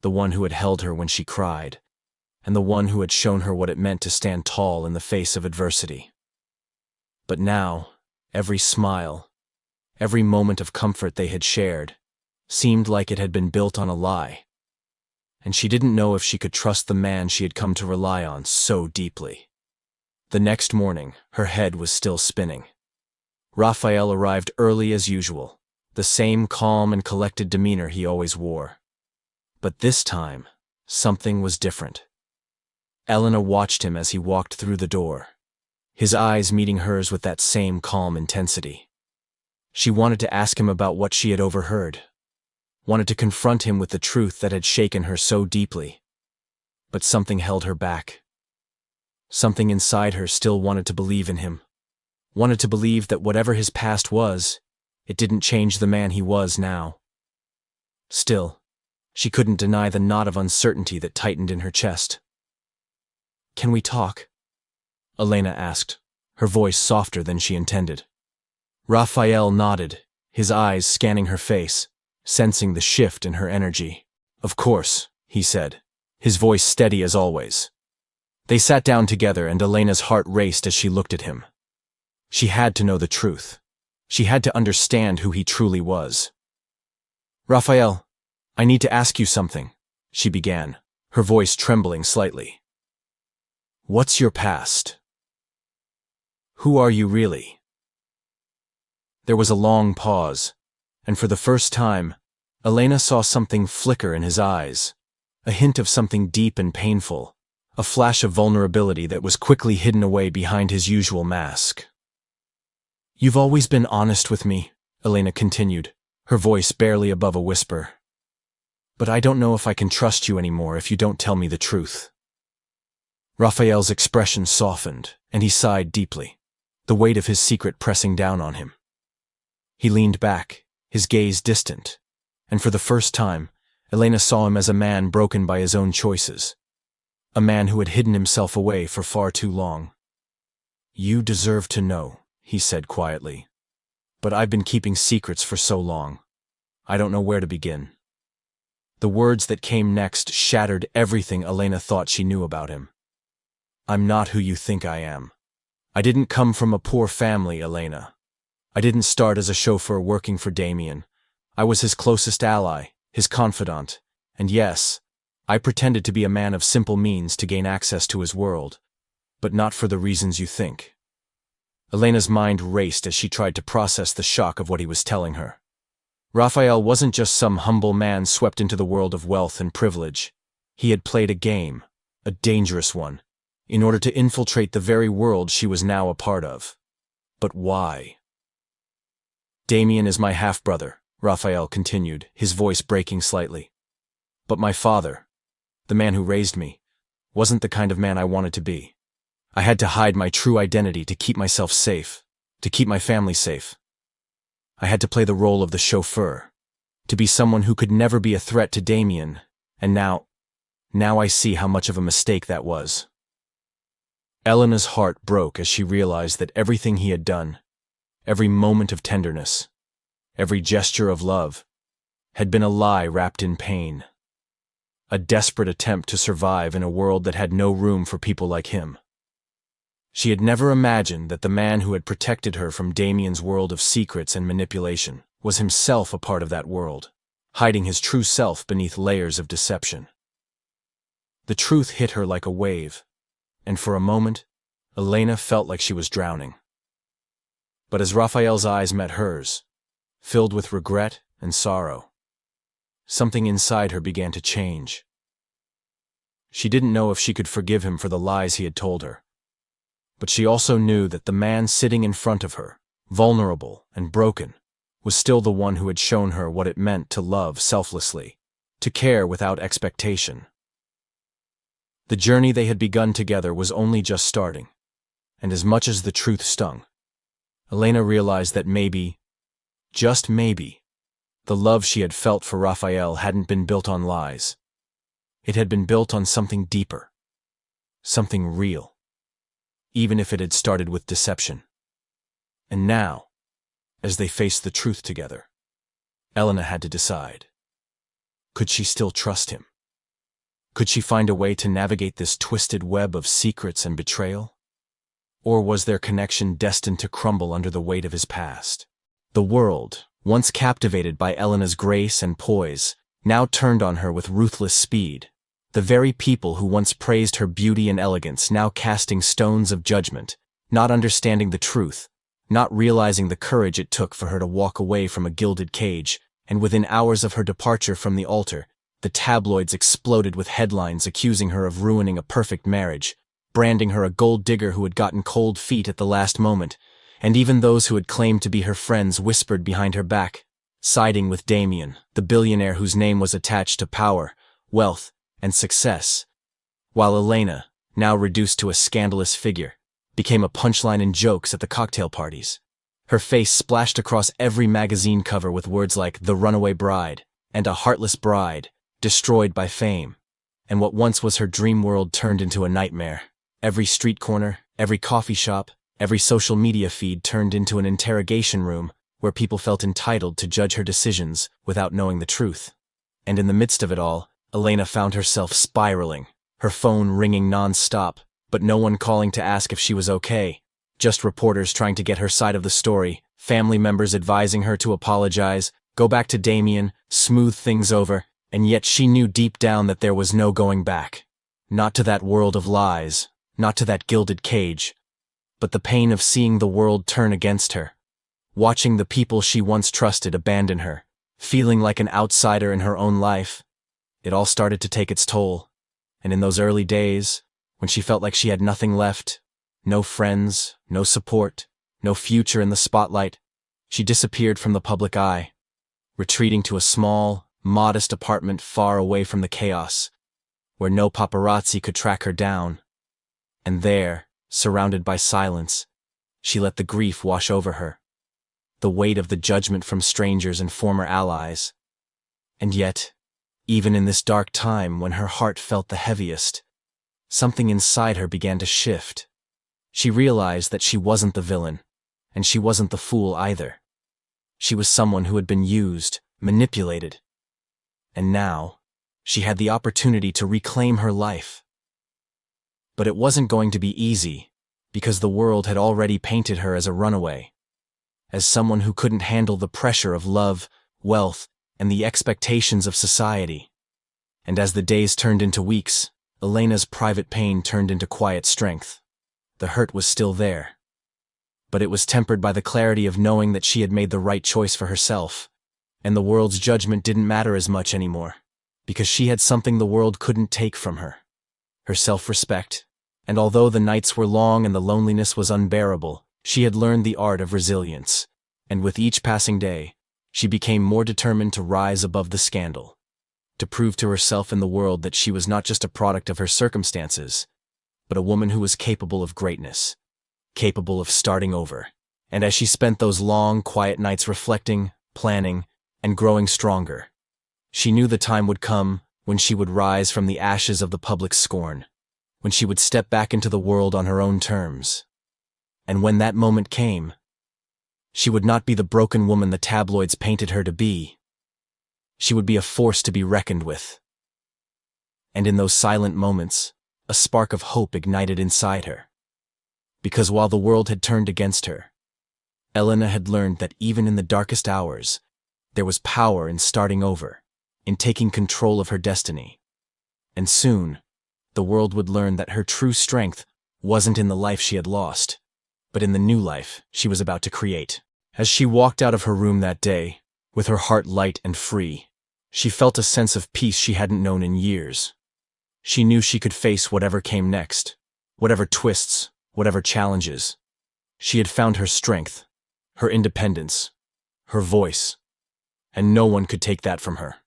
the one who had held her when she cried, and the one who had shown her what it meant to stand tall in the face of adversity. But now, every smile, every moment of comfort they had shared, seemed like it had been built on a lie, and she didn't know if she could trust the man she had come to rely on so deeply. The next morning, her head was still spinning. Rafael arrived early as usual, the same calm and collected demeanor he always wore. But this time, something was different. Elena watched him as he walked through the door, his eyes meeting hers with that same calm intensity. She wanted to ask him about what she had overheard, wanted to confront him with the truth that had shaken her so deeply. But something held her back. Something inside her still wanted to believe in him, wanted to believe that whatever his past was, it didn't change the man he was now. Still, she couldn't deny the knot of uncertainty that tightened in her chest. "Can we talk?" Elena asked, her voice softer than she intended. Rafael nodded, his eyes scanning her face, sensing the shift in her energy. "Of course," he said, his voice steady as always. They sat down together and Elena's heart raced as she looked at him. She had to know the truth. She had to understand who he truly was. "Rafael, I need to ask you something," she began, her voice trembling slightly. "What's your past? Who are you really?" There was a long pause, and for the first time, Elena saw something flicker in his eyes, a hint of something deep and painful, a flash of vulnerability that was quickly hidden away behind his usual mask. "You've always been honest with me," Elena continued, her voice barely above a whisper. "But I don't know if I can trust you anymore if you don't tell me the truth." Rafael's expression softened, and he sighed deeply, the weight of his secret pressing down on him. He leaned back, his gaze distant, and for the first time, Elena saw him as a man broken by his own choices, a man who had hidden himself away for far too long. "You deserve to know," he said quietly, "but I've been keeping secrets for so long. I don't know where to begin." The words that came next shattered everything Elena thought she knew about him. "I'm not who you think I am. I didn't come from a poor family, Elena. I didn't start as a chauffeur working for Damian. I was his closest ally, his confidant, and yes, I pretended to be a man of simple means to gain access to his world, but not for the reasons you think." Elena's mind raced as she tried to process the shock of what he was telling her. Rafael wasn't just some humble man swept into the world of wealth and privilege. He had played a game, a dangerous one, in order to infiltrate the very world she was now a part of. But why? "Damian is my half-brother," Rafael continued, his voice breaking slightly. "But my father, the man who raised me, wasn't the kind of man I wanted to be. I had to hide my true identity to keep myself safe, to keep my family safe. I had to play the role of the chauffeur, to be someone who could never be a threat to Damian, and now I see how much of a mistake that was. Elena's heart broke as she realized that everything he had done, every moment of tenderness, every gesture of love, had been a lie wrapped in pain. A desperate attempt to survive in a world that had no room for people like him. She had never imagined that the man who had protected her from Damian's world of secrets and manipulation was himself a part of that world, hiding his true self beneath layers of deception. The truth hit her like a wave, and for a moment, Elena felt like she was drowning. But as Rafael's eyes met hers, filled with regret and sorrow, something inside her began to change. She didn't know if she could forgive him for the lies he had told her. But she also knew that the man sitting in front of her, vulnerable and broken, was still the one who had shown her what it meant to love selflessly, to care without expectation. The journey they had begun together was only just starting, and as much as the truth stung, Elena realized that maybe, just maybe, the love she had felt for Rafael hadn't been built on lies. It had been built on something deeper, something real, even if it had started with deception. And now, as they faced the truth together, Elena had to decide. Could she still trust him? Could she find a way to navigate this twisted web of secrets and betrayal? Or was their connection destined to crumble under the weight of his past? The world, once captivated by Elena's grace and poise, now turned on her with ruthless speed. The very people who once praised her beauty and elegance now casting stones of judgment, not understanding the truth, not realizing the courage it took for her to walk away from a gilded cage, and within hours of her departure from the altar, the tabloids exploded with headlines accusing her of ruining a perfect marriage, branding her a gold digger who had gotten cold feet at the last moment, and even those who had claimed to be her friends whispered behind her back, siding with Damian, the billionaire whose name was attached to power, wealth, and success, while Elena, now reduced to a scandalous figure, became a punchline in jokes at the cocktail parties. Her face splashed across every magazine cover with words like "the runaway bride" and "a heartless bride, destroyed by fame," and what once was her dream world turned into a nightmare. Every street corner, every coffee shop, every social media feed turned into an interrogation room where people felt entitled to judge her decisions without knowing the truth. And in the midst of it all, Elena found herself spiraling, her phone ringing non-stop, but no one calling to ask if she was okay. Just reporters trying to get her side of the story, family members advising her to apologize, go back to Damian, smooth things over, and yet she knew deep down that there was no going back. Not to that world of lies, not to that gilded cage, but the pain of seeing the world turn against her, watching the people she once trusted abandon her, feeling like an outsider in her own life. It all started to take its toll, and in those early days, when she felt like she had nothing left, no friends, no support, no future in the spotlight, she disappeared from the public eye, retreating to a small, modest apartment far away from the chaos, where no paparazzi could track her down. And there, surrounded by silence, she let the grief wash over her, the weight of the judgment from strangers and former allies. And yet, even in this dark time when her heart felt the heaviest, something inside her began to shift. She realized that she wasn't the villain, and she wasn't the fool either. She was someone who had been used, manipulated. And now, she had the opportunity to reclaim her life. But it wasn't going to be easy, because the world had already painted her as a runaway, as someone who couldn't handle the pressure of love, wealth, and the expectations of society. And as the days turned into weeks, Elena's private pain turned into quiet strength. The hurt was still there, but it was tempered by the clarity of knowing that she had made the right choice for herself, and the world's judgment didn't matter as much anymore, because she had something the world couldn't take from her: her self-respect. And although the nights were long and the loneliness was unbearable, she had learned the art of resilience, and with each passing day, she became more determined to rise above the scandal. to prove to herself and the world that she was not just a product of her circumstances, but a woman who was capable of greatness, capable of starting over. And as she spent those long, quiet nights reflecting, planning, and growing stronger, she knew the time would come when she would rise from the ashes of the public scorn, when she would step back into the world on her own terms. And when that moment came, she would not be the broken woman the tabloids painted her to be. She would be a force to be reckoned with. And in those silent moments, a spark of hope ignited inside her. Because while the world had turned against her, Elena had learned that even in the darkest hours, there was power in starting over, in taking control of her destiny. And soon, the world would learn that her true strength wasn't in the life she had lost, but in the new life she was about to create. As she walked out of her room that day, with her heart light and free, she felt a sense of peace she hadn't known in years. She knew she could face whatever came next, whatever twists, whatever challenges. She had found her strength, her independence, her voice, and no one could take that from her.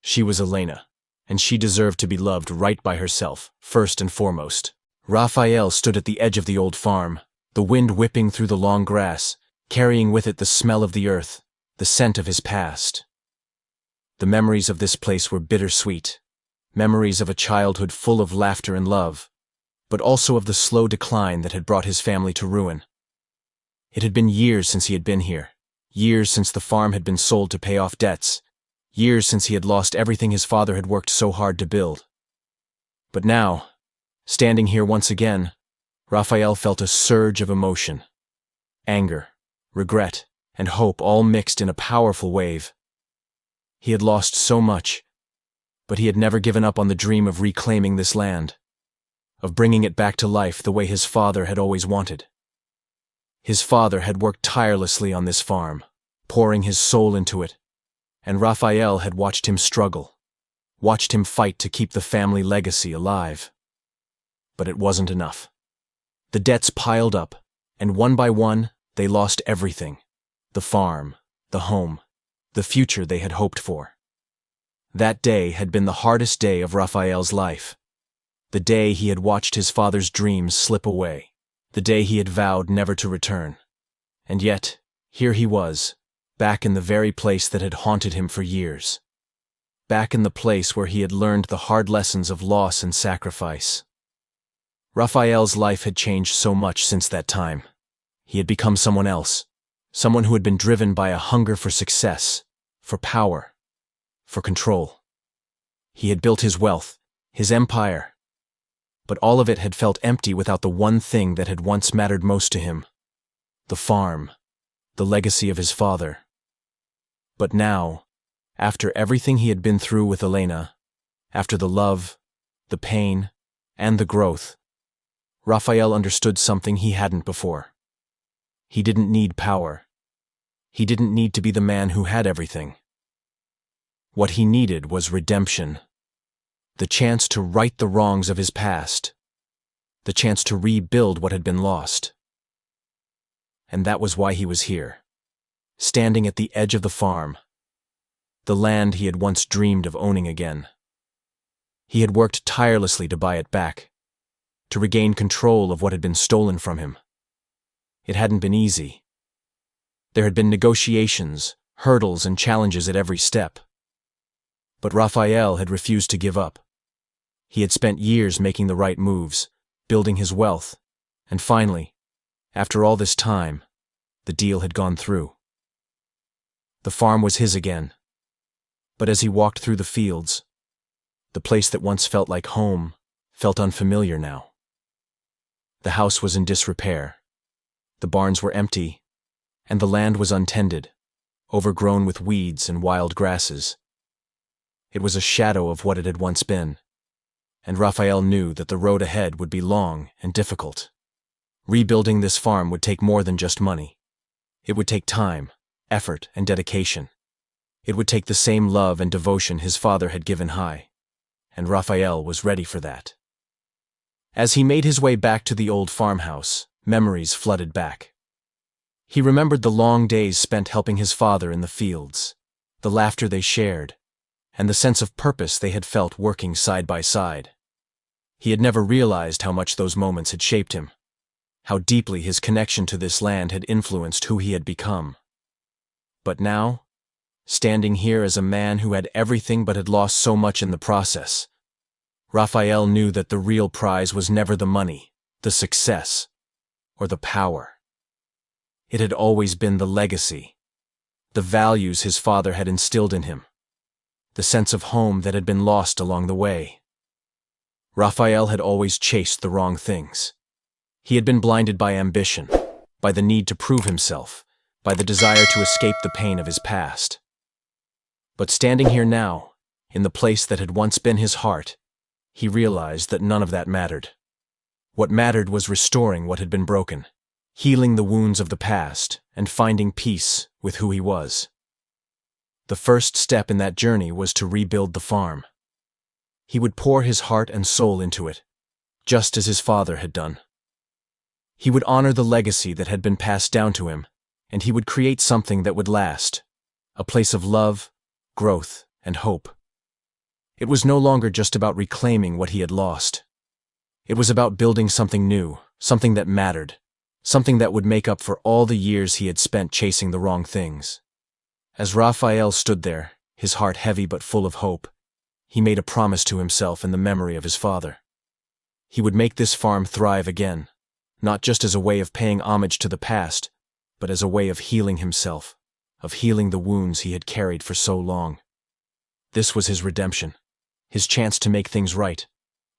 She was Elena, and she deserved to be loved right by herself, first and foremost. Rafael stood at the edge of the old farm, the wind whipping through the long grass, carrying with it the smell of the earth, the scent of his past. The memories of this place were bittersweet, memories of a childhood full of laughter and love, but also of the slow decline that had brought his family to ruin. It had been years since he had been here, years since the farm had been sold to pay off debts, years since he had lost everything his father had worked so hard to build. But now, standing here once again, Rafael felt a surge of emotion. Anger, regret, and hope all mixed in a powerful wave. He had lost so much, but he had never given up on the dream of reclaiming this land, of bringing it back to life the way his father had always wanted. His father had worked tirelessly on this farm, pouring his soul into it, and Rafael had watched him struggle, watched him fight to keep the family legacy alive. But it wasn't enough. The debts piled up, and one by one, they lost everything. The farm, the home, the future they had hoped for. That day had been the hardest day of Rafael's life. The day he had watched his father's dreams slip away. The day he had vowed never to return. And yet, here he was, back in the very place that had haunted him for years. Back in the place where he had learned the hard lessons of loss and sacrifice. Rafael's life had changed so much since that time. He had become someone else, someone who had been driven by a hunger for success, for power, for control. He had built his wealth, his empire, but all of it had felt empty without the one thing that had once mattered most to him: the farm, the legacy of his father. But now, after everything he had been through with Elena, after the love, the pain, and the growth, Rafael understood something he hadn't before. He didn't need power. He didn't need to be the man who had everything. What he needed was redemption. The chance to right the wrongs of his past. The chance to rebuild what had been lost. And that was why he was here, standing at the edge of the farm, the land he had once dreamed of owning again. He had worked tirelessly to buy it back, to regain control of what had been stolen from him. It hadn't been easy. There had been negotiations, hurdles, and challenges at every step. But Rafael had refused to give up. He had spent years making the right moves, building his wealth, and finally, after all this time, the deal had gone through. The farm was his again. But as he walked through the fields, the place that once felt like home felt unfamiliar now. The house was in disrepair. The barns were empty, and the land was untended, overgrown with weeds and wild grasses. It was a shadow of what it had once been, and Rafael knew that the road ahead would be long and difficult. Rebuilding this farm would take more than just money. It would take time, effort, and dedication. It would take the same love and devotion his father had given High, and Rafael was ready for that. As he made his way back to the old farmhouse, memories flooded back. He remembered the long days spent helping his father in the fields, the laughter they shared, and the sense of purpose they had felt working side by side. He had never realized how much those moments had shaped him, how deeply his connection to this land had influenced who he had become. But now, standing here as a man who had everything but had lost so much in the process, Rafael knew that the real prize was never the money, the success, or the power. It had always been the legacy, the values his father had instilled in him, the sense of home that had been lost along the way. Rafael had always chased the wrong things. He had been blinded by ambition, by the need to prove himself, by the desire to escape the pain of his past. But standing here now, in the place that had once been his heart, he realized that none of that mattered. What mattered was restoring what had been broken, healing the wounds of the past, and finding peace with who he was. The first step in that journey was to rebuild the farm. He would pour his heart and soul into it, just as his father had done. He would honor the legacy that had been passed down to him, and he would create something that would last, a place of love, growth, and hope. It was no longer just about reclaiming what he had lost. It was about building something new, something that mattered, something that would make up for all the years he had spent chasing the wrong things. As Rafael stood there, his heart heavy but full of hope, he made a promise to himself in the memory of his father. He would make this farm thrive again, not just as a way of paying homage to the past, but as a way of healing himself, of healing the wounds he had carried for so long. This was his redemption, his chance to make things right,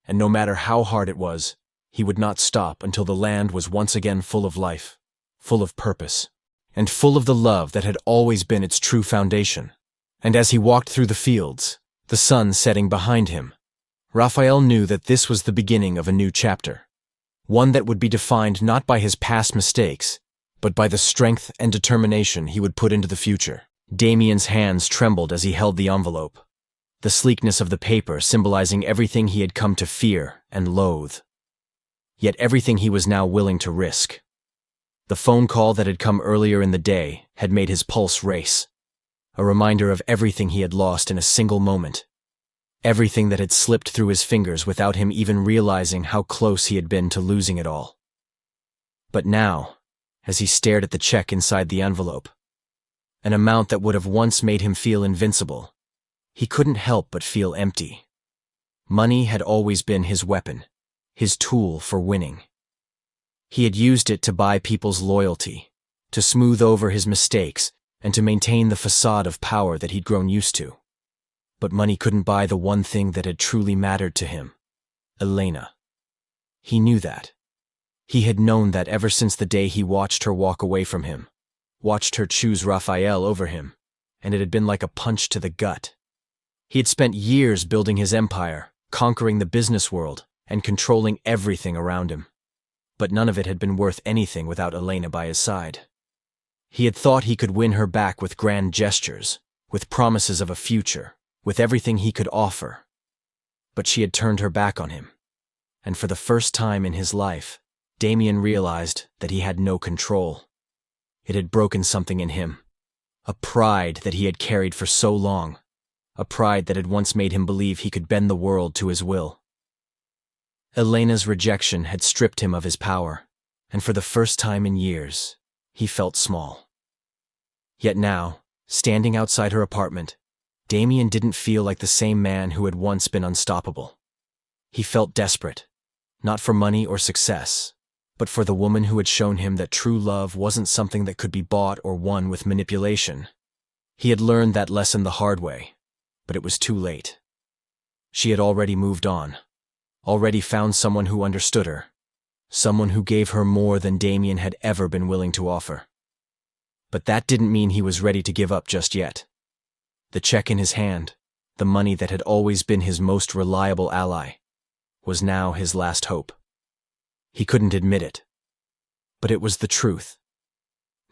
and no matter how hard it was, he would not stop until the land was once again full of life, full of purpose, and full of the love that had always been its true foundation. And as he walked through the fields, the sun setting behind him, Rafael knew that this was the beginning of a new chapter, one that would be defined not by his past mistakes, but by the strength and determination he would put into the future. Damian's hands trembled as he held the envelope, the sleekness of the paper symbolizing everything he had come to fear and loathe, yet everything he was now willing to risk. The phone call that had come earlier in the day had made his pulse race, a reminder of everything he had lost in a single moment, everything that had slipped through his fingers without him even realizing how close he had been to losing it all. But now, as he stared at the check inside the envelope, an amount that would have once made him feel invincible, he couldn't help but feel empty. Money had always been his weapon, his tool for winning. He had used it to buy people's loyalty, to smooth over his mistakes, and to maintain the facade of power that he'd grown used to. But money couldn't buy the one thing that had truly mattered to him: Elena. He knew that. He had known that ever since the day he watched her walk away from him, watched her choose Rafael over him, and it had been like a punch to the gut. He had spent years building his empire, conquering the business world, and controlling everything around him. But none of it had been worth anything without Elena by his side. He had thought he could win her back with grand gestures, with promises of a future, with everything he could offer. But she had turned her back on him, and for the first time in his life, Damian realized that he had no control. It had broken something in him, a pride that he had carried for so long, a pride that had once made him believe he could bend the world to his will. Elena's rejection had stripped him of his power, and for the first time in years, he felt small. Yet now, standing outside her apartment, Damian didn't feel like the same man who had once been unstoppable. He felt desperate, not for money or success, but for the woman who had shown him that true love wasn't something that could be bought or won with manipulation. He had learned that lesson the hard way, but it was too late. She had already moved on, already found someone who understood her, someone who gave her more than Damian had ever been willing to offer. But that didn't mean he was ready to give up just yet. The check in his hand, the money that had always been his most reliable ally, was now his last hope. He couldn't admit it, but it was the truth.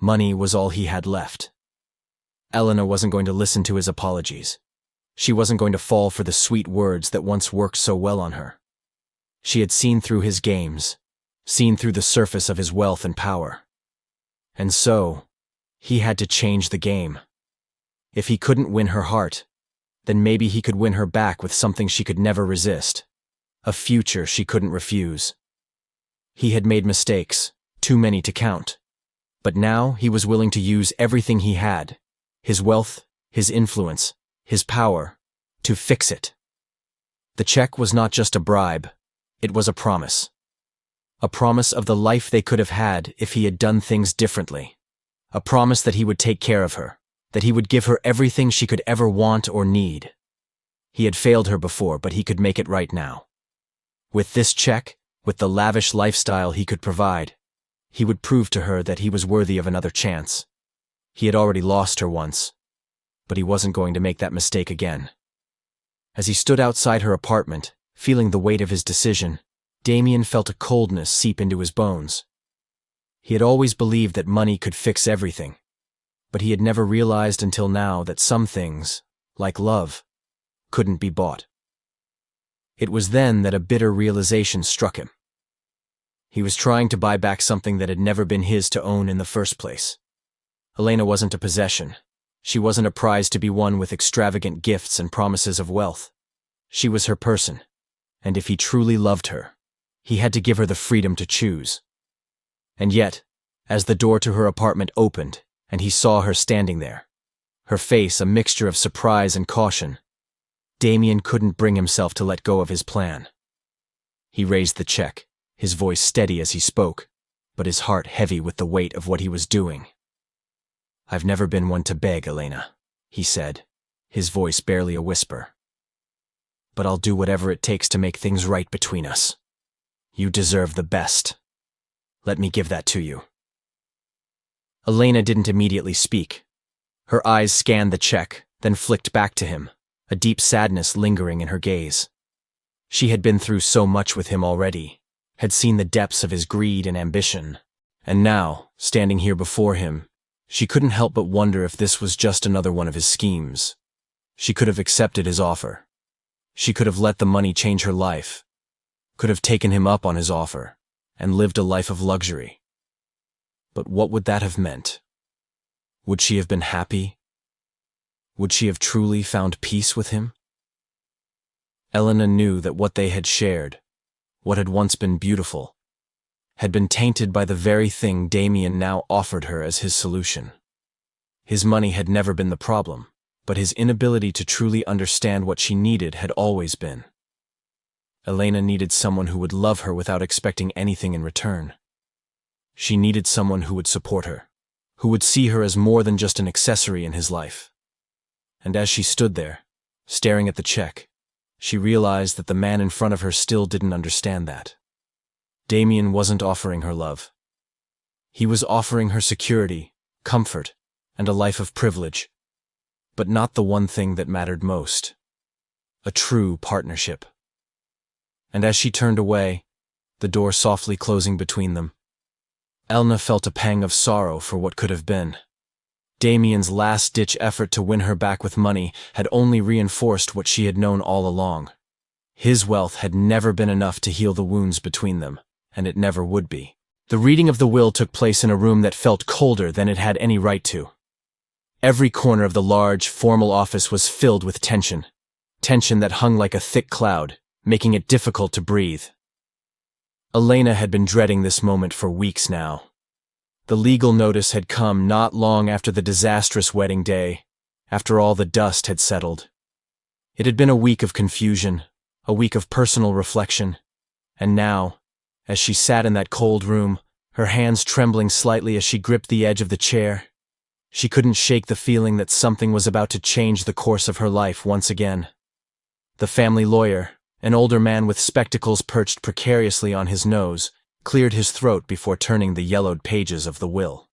Money was all he had left. Elena wasn't going to listen to his apologies. She wasn't going to fall for the sweet words that once worked so well on her. She had seen through his games, seen through the surface of his wealth and power. And so, he had to change the game. If he couldn't win her heart, then maybe he could win her back with something she could never resist. A future she couldn't refuse. He had made mistakes, too many to count. But now he was willing to use everything he had, his wealth, his influence, his power, to fix it. The check was not just a bribe, it was a promise. A promise of the life they could have had if he had done things differently. A promise that he would take care of her, that he would give her everything she could ever want or need. He had failed her before, but he could make it right now. With this check, with the lavish lifestyle he could provide, he would prove to her that he was worthy of another chance. He had already lost her once, but he wasn't going to make that mistake again. As he stood outside her apartment, feeling the weight of his decision, Damian felt a coldness seep into his bones. He had always believed that money could fix everything, but he had never realized until now that some things, like love, couldn't be bought. It was then that a bitter realization struck him. He was trying to buy back something that had never been his to own in the first place. Elena wasn't a possession. She wasn't a prize to be won with extravagant gifts and promises of wealth. She was her person, and if he truly loved her, he had to give her the freedom to choose. And yet, as the door to her apartment opened and he saw her standing there, her face a mixture of surprise and caution, Damian couldn't bring himself to let go of his plan. He raised the check, his voice steady as he spoke, but his heart heavy with the weight of what he was doing. "I've never been one to beg, Elena," he said, his voice barely a whisper. "But I'll do whatever it takes to make things right between us. You deserve the best. Let me give that to you." Elena didn't immediately speak. Her eyes scanned the check, then flicked back to him, a deep sadness lingering in her gaze. She had been through so much with him already, had seen the depths of his greed and ambition, and now, standing here before him, she couldn't help but wonder if this was just another one of his schemes. She could have accepted his offer. She could have let the money change her life, could have taken him up on his offer, and lived a life of luxury. But what would that have meant? Would she have been happy? Would she have truly found peace with him? Elena knew that what they had shared, what had once been beautiful, had been tainted by the very thing Damian now offered her as his solution. His money had never been the problem, but his inability to truly understand what she needed had always been. Elena needed someone who would love her without expecting anything in return. She needed someone who would support her, who would see her as more than just an accessory in his life. And as she stood there, staring at the check, she realized that the man in front of her still didn't understand that. Damian wasn't offering her love. He was offering her security, comfort, and a life of privilege, but not the one thing that mattered most: a true partnership. And as she turned away, the door softly closing between them, Elena felt a pang of sorrow for what could have been. Damian's last-ditch effort to win her back with money had only reinforced what she had known all along. His wealth had never been enough to heal the wounds between them, and it never would be. The reading of the will took place in a room that felt colder than it had any right to. Every corner of the large, formal office was filled with tension that hung like a thick cloud, making it difficult to breathe. Elena had been dreading this moment for weeks now. The legal notice had come not long after the disastrous wedding day, after all the dust had settled. It had been a week of confusion, a week of personal reflection, and now, as she sat in that cold room, her hands trembling slightly as she gripped the edge of the chair, she couldn't shake the feeling that something was about to change the course of her life once again. The family lawyer, an older man with spectacles perched precariously on his nose, cleared his throat before turning the yellowed pages of the will.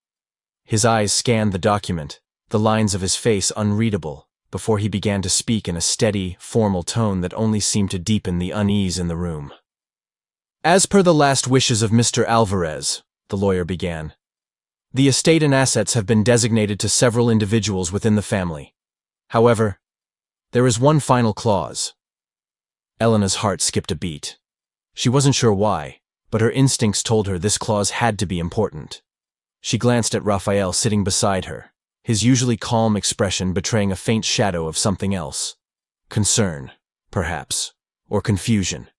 His eyes scanned the document, the lines of his face unreadable, before he began to speak in a steady, formal tone that only seemed to deepen the unease in the room. "As per the last wishes of Mr. Alvarez," the lawyer began, "the estate and assets have been designated to several individuals within the family. However, there is one final clause." Elena's heart skipped a beat. She wasn't sure why, but her instincts told her this clause had to be important. She glanced at Rafael sitting beside her, his usually calm expression betraying a faint shadow of something else. concern, perhaps, or confusion.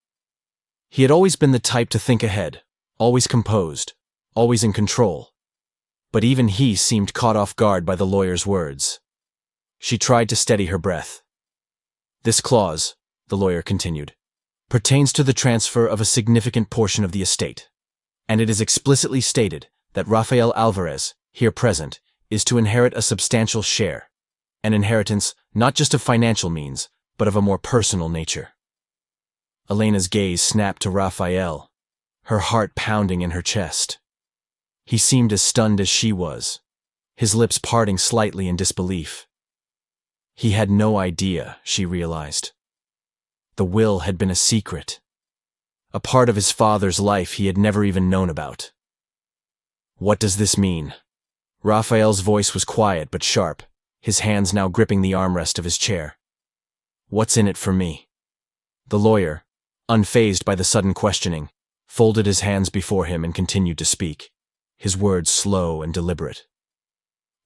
He had always been the type to think ahead, always composed, always in control. But even he seemed caught off guard by the lawyer's words. She tried to steady her breath. "This clause," the lawyer continued, "pertains to the transfer of a significant portion of the estate, and it is explicitly stated that Rafael Alvarez, here present, is to inherit a substantial share, an inheritance not just of financial means, but of a more personal nature." Elena's gaze snapped to Rafael, her heart pounding in her chest. He seemed as stunned as she was, his lips parting slightly in disbelief. He had no idea, she realized. The will had been a secret, a part of his father's life he had never even known about. "What does this mean?" Rafael's voice was quiet but sharp, his hands now gripping the armrest of his chair. "What's in it for me?" The lawyer, unfazed by the sudden questioning, folded his hands before him and continued to speak, his words slow and deliberate.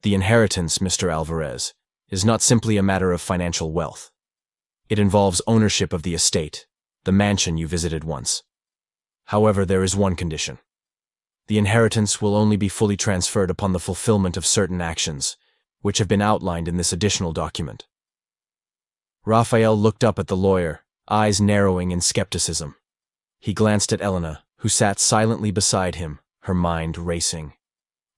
"The inheritance, Mr. Alvarez, is not simply a matter of financial wealth. It involves ownership of the estate, the mansion you visited once. However, there is one condition. The inheritance will only be fully transferred upon the fulfillment of certain actions, which have been outlined in this additional document." Rafael looked up at the lawyer, eyes narrowing in skepticism. He glanced at Elena, who sat silently beside him, her mind racing.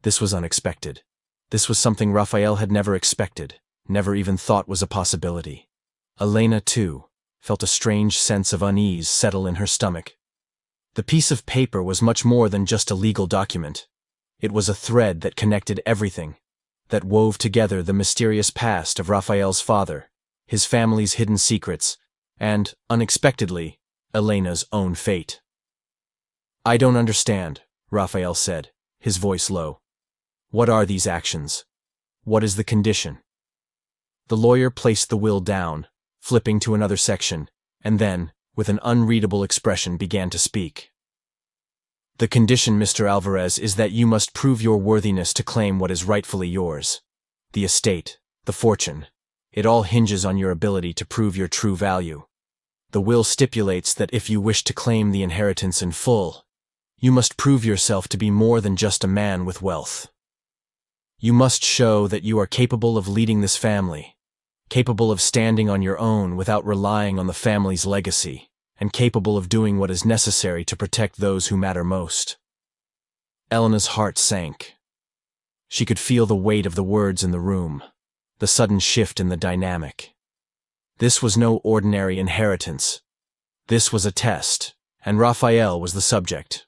This was unexpected. This was something Rafael had never expected, never even thought was a possibility. Elena, too, felt a strange sense of unease settle in her stomach. The piece of paper was much more than just a legal document. It was a thread that connected everything, that wove together the mysterious past of Rafael's father, his family's hidden secrets, and, unexpectedly, Elena's own fate. "I don't understand," Rafael said, his voice low. "What are these actions? What is the condition?" The lawyer placed the will down, flipping to another section, and then, with an unreadable expression, began to speak. "The condition, Mr. Alvarez, is that you must prove your worthiness to claim what is rightfully yours. The estate, the fortune, it all hinges on your ability to prove your true value. The will stipulates that if you wish to claim the inheritance in full, you must prove yourself to be more than just a man with wealth. You must show that you are capable of leading this family, capable of standing on your own without relying on the family's legacy, and capable of doing what is necessary to protect those who matter most." Elena's heart sank. She could feel the weight of the words in the room, the sudden shift in the dynamic. This was no ordinary inheritance. This was a test, and Rafael was the subject.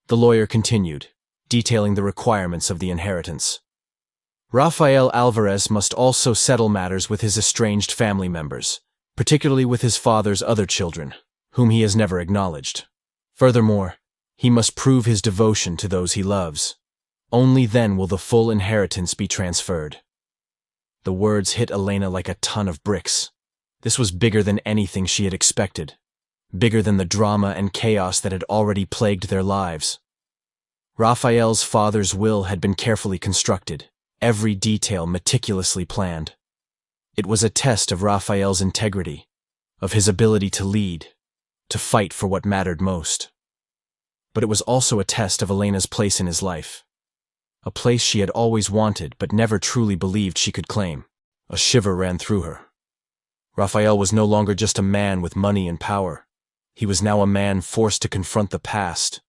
The lawyer continued, detailing the requirements of the inheritance. Rafael Alvarez must also settle matters with his estranged family members, particularly with his father's other children, whom he has never acknowledged. Furthermore, he must prove his devotion to those he loves. Only then will the full inheritance be transferred. The words hit Elena like a ton of bricks. This was bigger than anything she had expected, bigger than the drama and chaos that had already plagued their lives. Rafael's father's will had been carefully constructed, every detail meticulously planned. It was a test of Rafael's integrity, of his ability to lead, to fight for what mattered most. But it was also a test of Elena's place in his life, a place she had always wanted but never truly believed she could claim. A shiver ran through her. Rafael was no longer just a man with money and power. He was now a man forced to confront the past,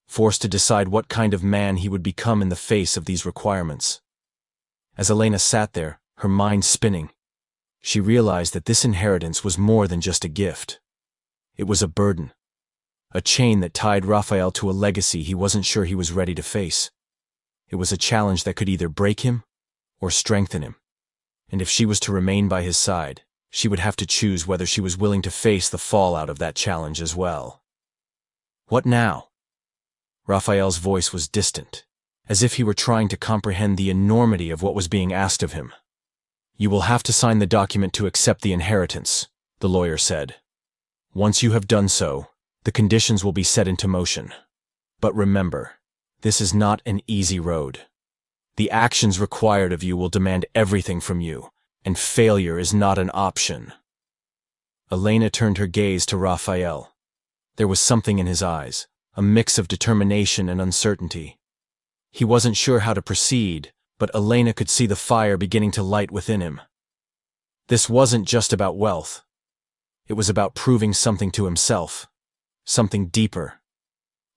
forced to decide what kind of man he would become in the face of these requirements. As Elena sat there, her mind spinning, she realized that this inheritance was more than just a gift. It was a burden, a chain that tied Rafael to a legacy he wasn't sure he was ready to face. It was a challenge that could either break him or strengthen him. And if she was to remain by his side, she would have to choose whether she was willing to face the fallout of that challenge as well. What now? Rafael's voice was distant, as if he were trying to comprehend the enormity of what was being asked of him. You will have to sign the document to accept the inheritance, the lawyer said. Once you have done so, the conditions will be set into motion. But remember, this is not an easy road. The actions required of you will demand everything from you, and failure is not an option. Elena turned her gaze to Rafael. There was something in his eyes, a mix of determination and uncertainty. He wasn't sure how to proceed, but Elena could see the fire beginning to light within him. This wasn't just about wealth. It was about proving something to himself, something deeper,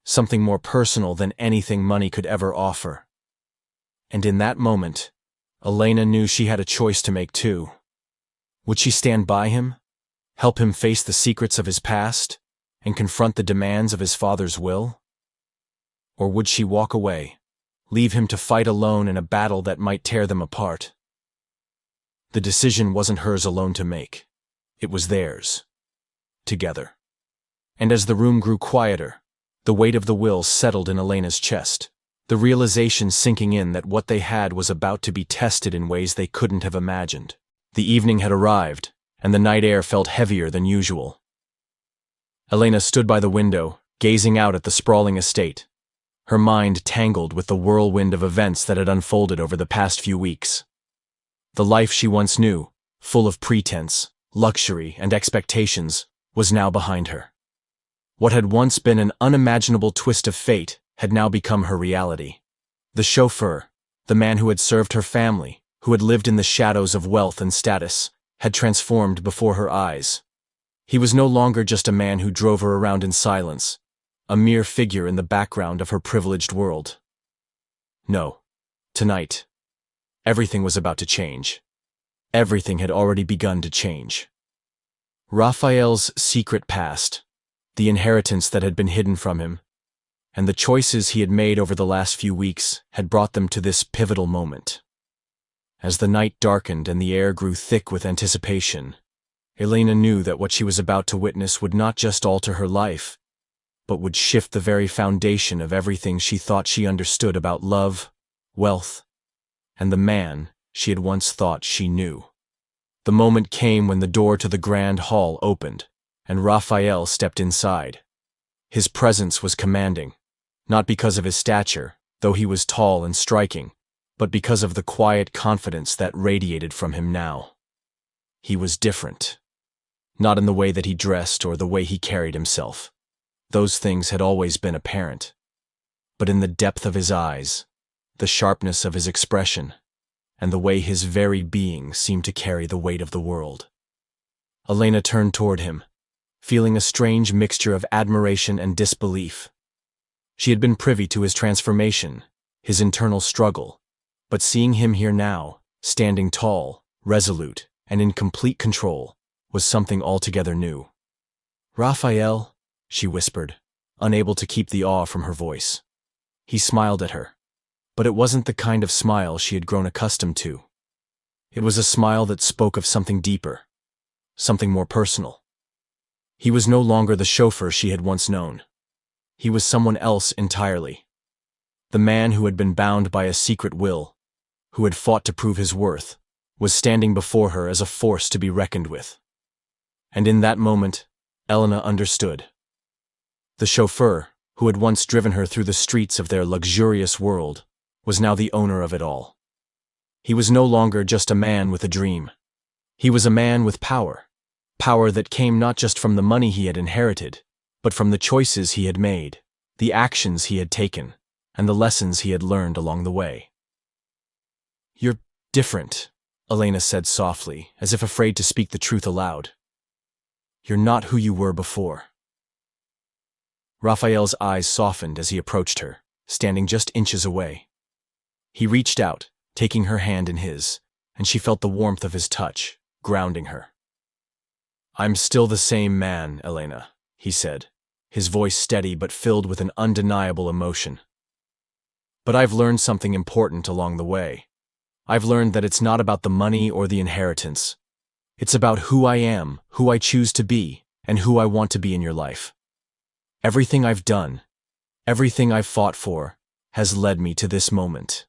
something more personal than anything money could ever offer. And in that moment, Elena knew she had a choice to make too. Would she stand by him, help him face the secrets of his past, and confront the demands of his father's will? Or would she walk away, leave him to fight alone in a battle that might tear them apart? The decision wasn't hers alone to make. It was theirs. Together. And as the room grew quieter, the weight of the will settled in Elena's chest, the realization sinking in that what they had was about to be tested in ways they couldn't have imagined. The evening had arrived, and the night air felt heavier than usual. Elena stood by the window, gazing out at the sprawling estate, her mind tangled with the whirlwind of events that had unfolded over the past few weeks. The life she once knew, full of pretense, luxury, and expectations, was now behind her. What had once been an unimaginable twist of fate had now become her reality. The chauffeur, the man who had served her family, who had lived in the shadows of wealth and status, had transformed before her eyes. He was no longer just a man who drove her around in silence, a mere figure in the background of her privileged world. No. Tonight, everything was about to change. Everything had already begun to change. Rafael's secret past, the inheritance that had been hidden from him, and the choices he had made over the last few weeks had brought them to this pivotal moment. As the night darkened and the air grew thick with anticipation, Elena knew that what she was about to witness would not just alter her life, but would shift the very foundation of everything she thought she understood about love, wealth, and the man she had once thought she knew. The moment came when the door to the grand hall opened, and Rafael stepped inside. His presence was commanding, not because of his stature, though he was tall and striking, but because of the quiet confidence that radiated from him now. He was different. Not in the way that he dressed or the way he carried himself. Those things had always been apparent. But in the depth of his eyes, the sharpness of his expression, and the way his very being seemed to carry the weight of the world. Elena turned toward him, feeling a strange mixture of admiration and disbelief. She had been privy to his transformation, his internal struggle, but seeing him here now, standing tall, resolute, and in complete control, was something altogether new. "Rafael," she whispered, unable to keep the awe from her voice. He smiled at her, but it wasn't the kind of smile she had grown accustomed to. It was a smile that spoke of something deeper, something more personal. He was no longer the chauffeur she had once known. He was someone else entirely. The man who had been bound by a secret will, who had fought to prove his worth, was standing before her as a force to be reckoned with. And in that moment, Elena understood. The chauffeur, who had once driven her through the streets of their luxurious world, was now the owner of it all. He was no longer just a man with a dream. He was a man with power. Power that came not just from the money he had inherited, but from the choices he had made, the actions he had taken, and the lessons he had learned along the way. "You're different," Elena said softly, as if afraid to speak the truth aloud. "You're not who you were before." Rafael's eyes softened as he approached her, standing just inches away. He reached out, taking her hand in his, and she felt the warmth of his touch, grounding her. "I'm still the same man, Elena," he said, his voice steady but filled with an undeniable emotion. "But I've learned something important along the way. I've learned that it's not about the money or the inheritance. It's about who I am, who I choose to be, and who I want to be in your life. Everything I've done, everything I've fought for, has led me to this moment."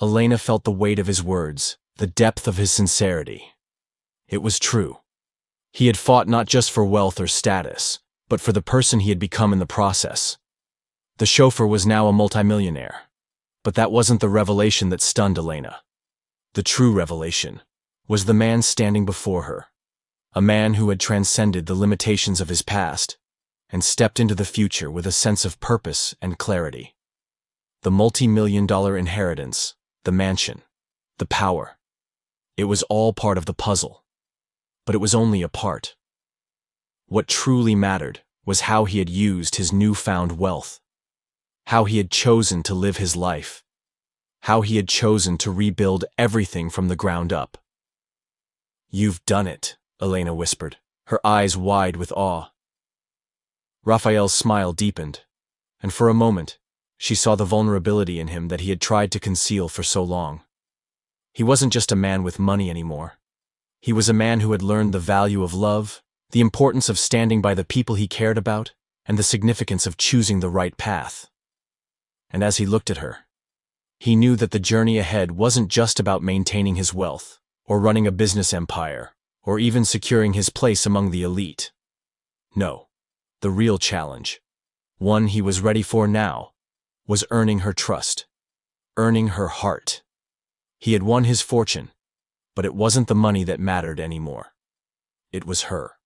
Elena felt the weight of his words, the depth of his sincerity. It was true. He had fought not just for wealth or status, but for the person he had become in the process. The chauffeur was now a multimillionaire. But that wasn't the revelation that stunned Elena. The true revelation was the man standing before her. a man who had transcended the limitations of his past and stepped into the future with a sense of purpose and clarity. The multi-million-dollar inheritance, the mansion, the power. It was all part of the puzzle, but it was only a part. What truly mattered was how he had used his newfound wealth, how he had chosen to live his life, how he had chosen to rebuild everything from the ground up. "You've done it," Elena whispered, her eyes wide with awe. Rafael's smile deepened, and for a moment, she saw the vulnerability in him that he had tried to conceal for so long. He wasn't just a man with money anymore. He was a man who had learned the value of love, the importance of standing by the people he cared about, and the significance of choosing the right path. And as he looked at her, he knew that the journey ahead wasn't just about maintaining his wealth, or running a business empire, or even securing his place among the elite. No, the real challenge, one he was ready for now, was earning her trust, earning her heart. He had won his fortune, but it wasn't the money that mattered anymore. It was her.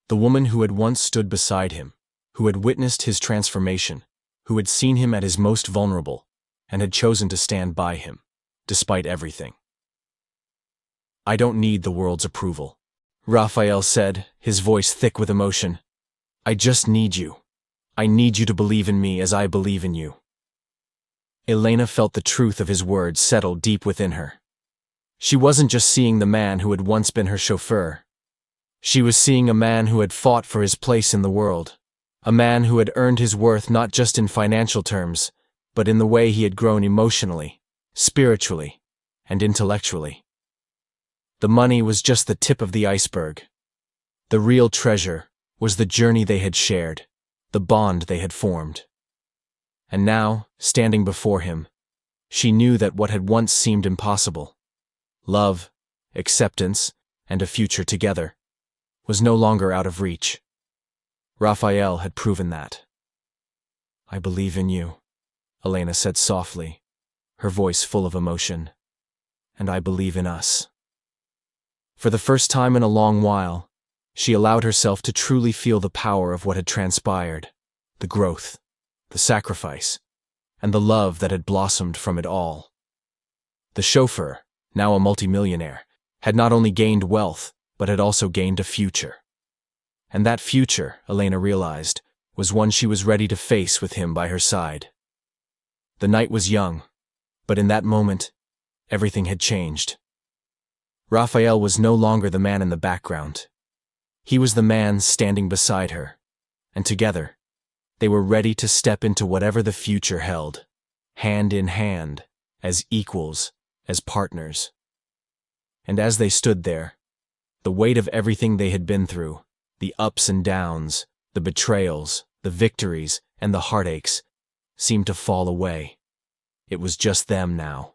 The woman who had once stood beside him, who had witnessed his transformation, who had seen him at his most vulnerable, and had chosen to stand by him, despite everything. "I don't need the world's approval," Rafael said, his voice thick with emotion. "I just need you. I need you to believe in me as I believe in you." Elena felt the truth of his words settle deep within her. She wasn't just seeing the man who had once been her chauffeur. She was seeing a man who had fought for his place in the world, a man who had earned his worth not just in financial terms, but in the way he had grown emotionally, spiritually, and intellectually. The money was just the tip of the iceberg. The real treasure was the journey they had shared, the bond they had formed. And now, standing before him, she knew that what had once seemed impossible, love, acceptance, and a future together, was no longer out of reach. Rafael had proven that. "I believe in you," Elena said softly, her voice full of emotion. "And I believe in us." For the first time in a long while, she allowed herself to truly feel the power of what had transpired, the growth, the sacrifice, and the love that had blossomed from it all. The chauffeur, now a multimillionaire, had not only gained wealth, but had also gained a future. And that future, Elena realized, was one she was ready to face with him by her side. The night was young, but in that moment, everything had changed. Rafael was no longer the man in the background. He was the man standing beside her, and together, they were ready to step into whatever the future held, hand in hand, as equals, as partners. And as they stood there, the weight of everything they had been through, the ups and downs, the betrayals, the victories, and the heartaches, seemed to fall away. It was just them now,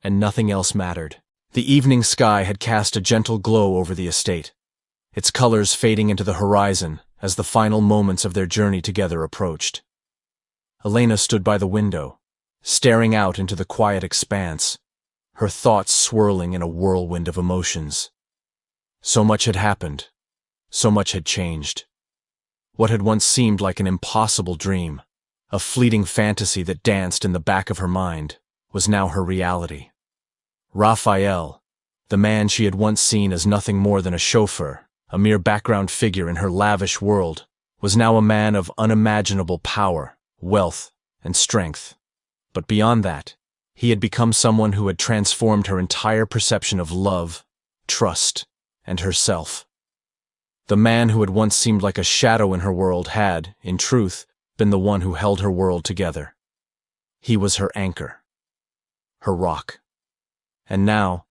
and nothing else mattered. The evening sky had cast a gentle glow over the estate, its colors fading into the horizon as the final moments of their journey together approached. Elena stood by the window, staring out into the quiet expanse, her thoughts swirling in a whirlwind of emotions. So much had happened, so much had changed. What had once seemed like an impossible dream, a fleeting fantasy that danced in the back of her mind, was now her reality. Rafael, the man she had once seen as nothing more than a chauffeur, a mere background figure in her lavish world, was now a man of unimaginable power, wealth, and strength. But beyond that, he had become someone who had transformed her entire perception of love, trust, and herself. The man who had once seemed like a shadow in her world had, in truth, been the one who held her world together. He was her anchor, her rock. And now,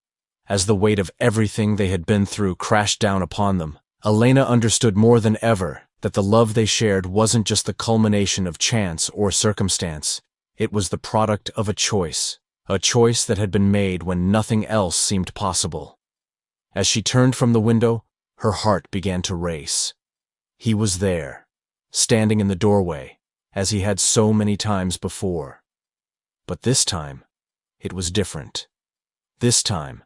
as the weight of everything they had been through crashed down upon them, Elena understood more than ever that the love they shared wasn't just the culmination of chance or circumstance. It was the product of a choice that had been made when nothing else seemed possible. As she turned from the window, her heart began to race. He was there, standing in the doorway, as he had so many times before. But this time, it was different. This time,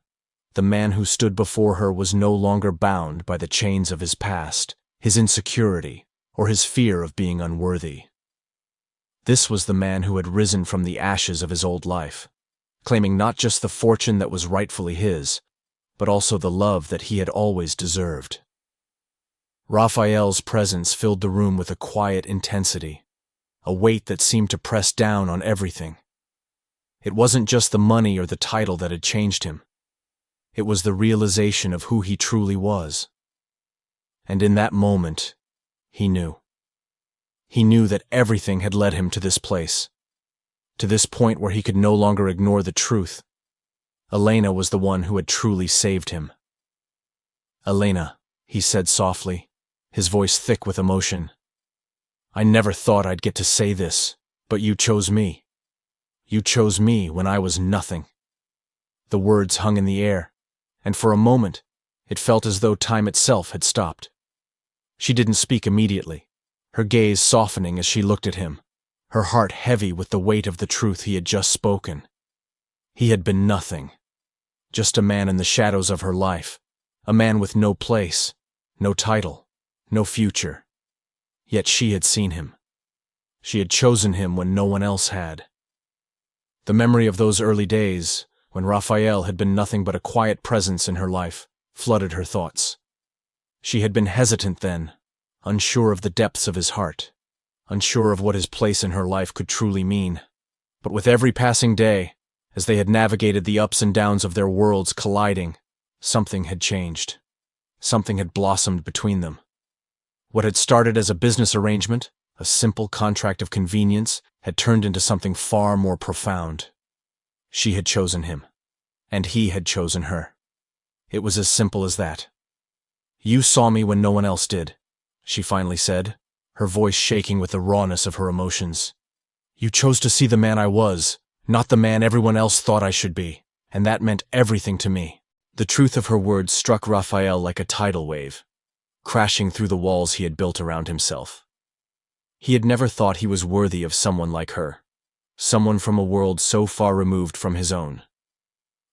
The man who stood before her was no longer bound by the chains of his past, his insecurity, or his fear of being unworthy. This was the man who had risen from the ashes of his old life, claiming not just the fortune that was rightfully his, but also the love that he had always deserved. Rafael's presence filled the room with a quiet intensity, a weight that seemed to press down on everything. It wasn't just the money or the title that had changed him. It was the realization of who he truly was. And in that moment, he knew. He knew that everything had led him to this place, to this point where he could no longer ignore the truth. Elena was the one who had truly saved him. "Elena," he said softly, his voice thick with emotion. "I never thought I'd get to say this, but you chose me. You chose me when I was nothing." The words hung in the air, and for a moment, it felt as though time itself had stopped. She didn't speak immediately, her gaze softening as she looked at him, her heart heavy with the weight of the truth he had just spoken. He had been nothing, just a man in the shadows of her life, a man with no place, no title, no future. Yet she had seen him. She had chosen him when no one else had. The memory of those early days, when Rafael had been nothing but a quiet presence in her life, flooded her thoughts. She had been hesitant then, unsure of the depths of his heart, unsure of what his place in her life could truly mean. But with every passing day, as they had navigated the ups and downs of their worlds colliding, something had changed. Something had blossomed between them. What had started as a business arrangement, a simple contract of convenience, had turned into something far more profound. She had chosen him, and he had chosen her. It was as simple as that. "You saw me when no one else did," she finally said, her voice shaking with the rawness of her emotions. "You chose to see the man I was, not the man everyone else thought I should be, and that meant everything to me." The truth of her words struck Rafael like a tidal wave, crashing through the walls he had built around himself. He had never thought he was worthy of someone like her, someone from a world so far removed from his own.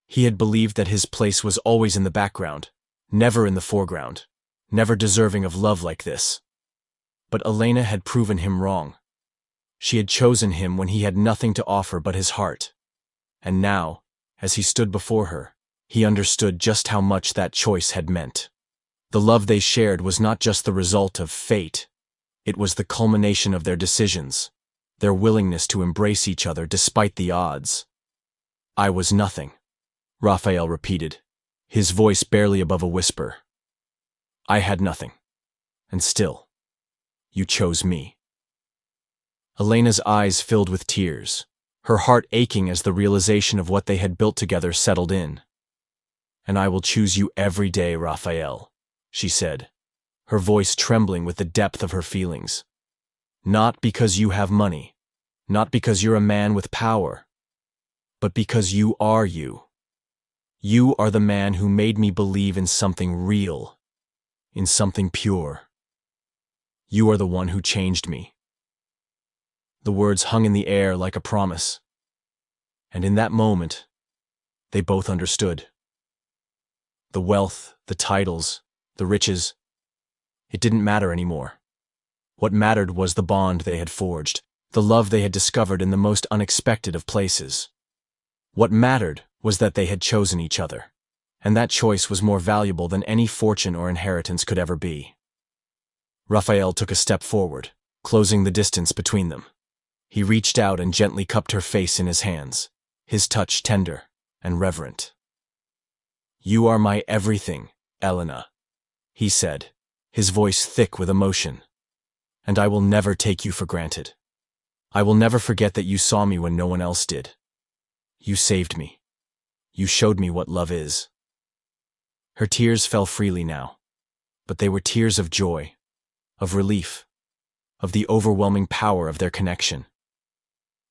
He had believed that his place was always in the background, never in the foreground, never deserving of love like this. But Elena had proven him wrong. She had chosen him when he had nothing to offer but his heart. And now, as he stood before her, he understood just how much that choice had meant. The love they shared was not just the result of fate. It was the culmination of their decisions, their willingness to embrace each other despite the odds. "I was nothing," Rafael repeated, his voice barely above a whisper. "I had nothing. And still, you chose me." Elena's eyes filled with tears, her heart aching as the realization of what they had built together settled in. "And I will choose you every day, Rafael," she said, her voice trembling with the depth of her feelings. "Not because you have money, not because you're a man with power, but because you are you. You are the man who made me believe in something real, in something pure. You are the one who changed me." The words hung in the air like a promise, and in that moment, they both understood. The wealth, the titles, the riches, it didn't matter anymore. What mattered was the bond they had forged, the love they had discovered in the most unexpected of places. What mattered was that they had chosen each other, and that choice was more valuable than any fortune or inheritance could ever be. Rafael took a step forward, closing the distance between them. He reached out and gently cupped her face in his hands, his touch tender and reverent. "You are my everything, Elena," he said, his voice thick with emotion. "And I will never take you for granted. I will never forget that you saw me when no one else did. You saved me. You showed me what love is." Her tears fell freely now, but they were tears of joy, of relief, of the overwhelming power of their connection.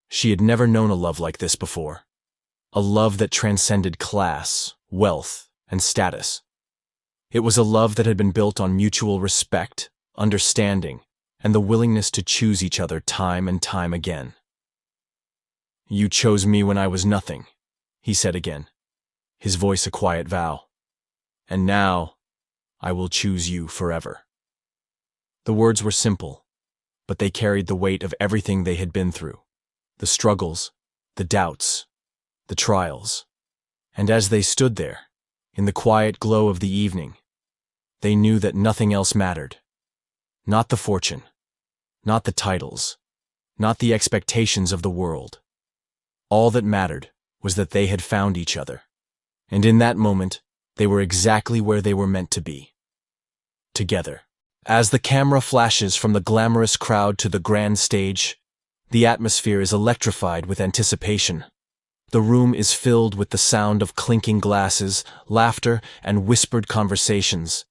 She had never known a love like this before, a love that transcended class, wealth, and status. It was a love that had been built on mutual respect, understanding, and the willingness to choose each other time and time again. "You chose me when I was nothing," he said again, his voice a quiet vow. And now, I will choose you forever. The words were simple, but they carried the weight of everything they had been through. The struggles, the doubts, the trials. And as they stood there, in the quiet glow of the evening, they knew that nothing else mattered. Not the fortune, not the titles, not the expectations of the world. All that mattered was that they had found each other. And in that moment, they were exactly where they were meant to be. Together. As the camera flashes from the glamorous crowd to the grand stage, the atmosphere is electrified with anticipation. The room is filled with the sound of clinking glasses, laughter, and whispered conversations.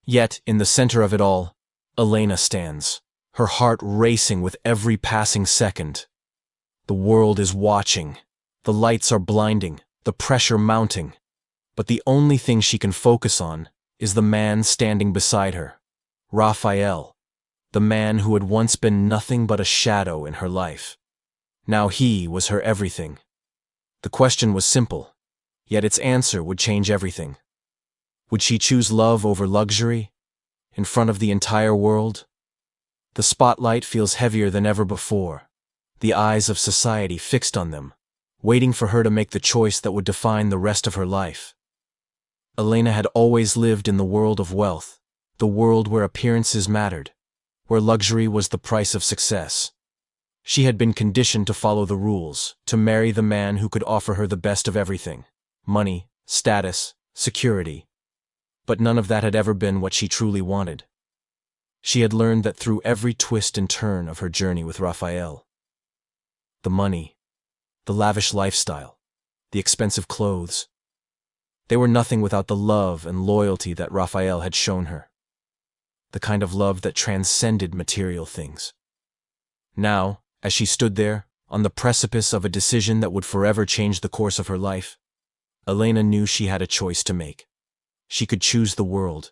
Yet, in the center of it all, Elena stands, her heart racing with every passing second. The world is watching. The lights are blinding, the pressure mounting. But the only thing she can focus on is the man standing beside her, Rafael, the man who had once been nothing but a shadow in her life. Now he was her everything. The question was simple, yet its answer would change everything. Would she choose love over luxury, in front of the entire world? The spotlight feels heavier than ever before, the eyes of society fixed on them, waiting for her to make the choice that would define the rest of her life. Elena had always lived in the world of wealth, the world where appearances mattered, where luxury was the price of success. She had been conditioned to follow the rules, to marry the man who could offer her the best of everything: money, status, security. But none of that had ever been what she truly wanted. She had learned that through every twist and turn of her journey with Rafael. The money, the lavish lifestyle, the expensive clothes. They were nothing without the love and loyalty that Rafael had shown her. The kind of love that transcended material things. Now, as she stood there, on the precipice of a decision that would forever change the course of her life, Elena knew she had a choice to make. She could choose the world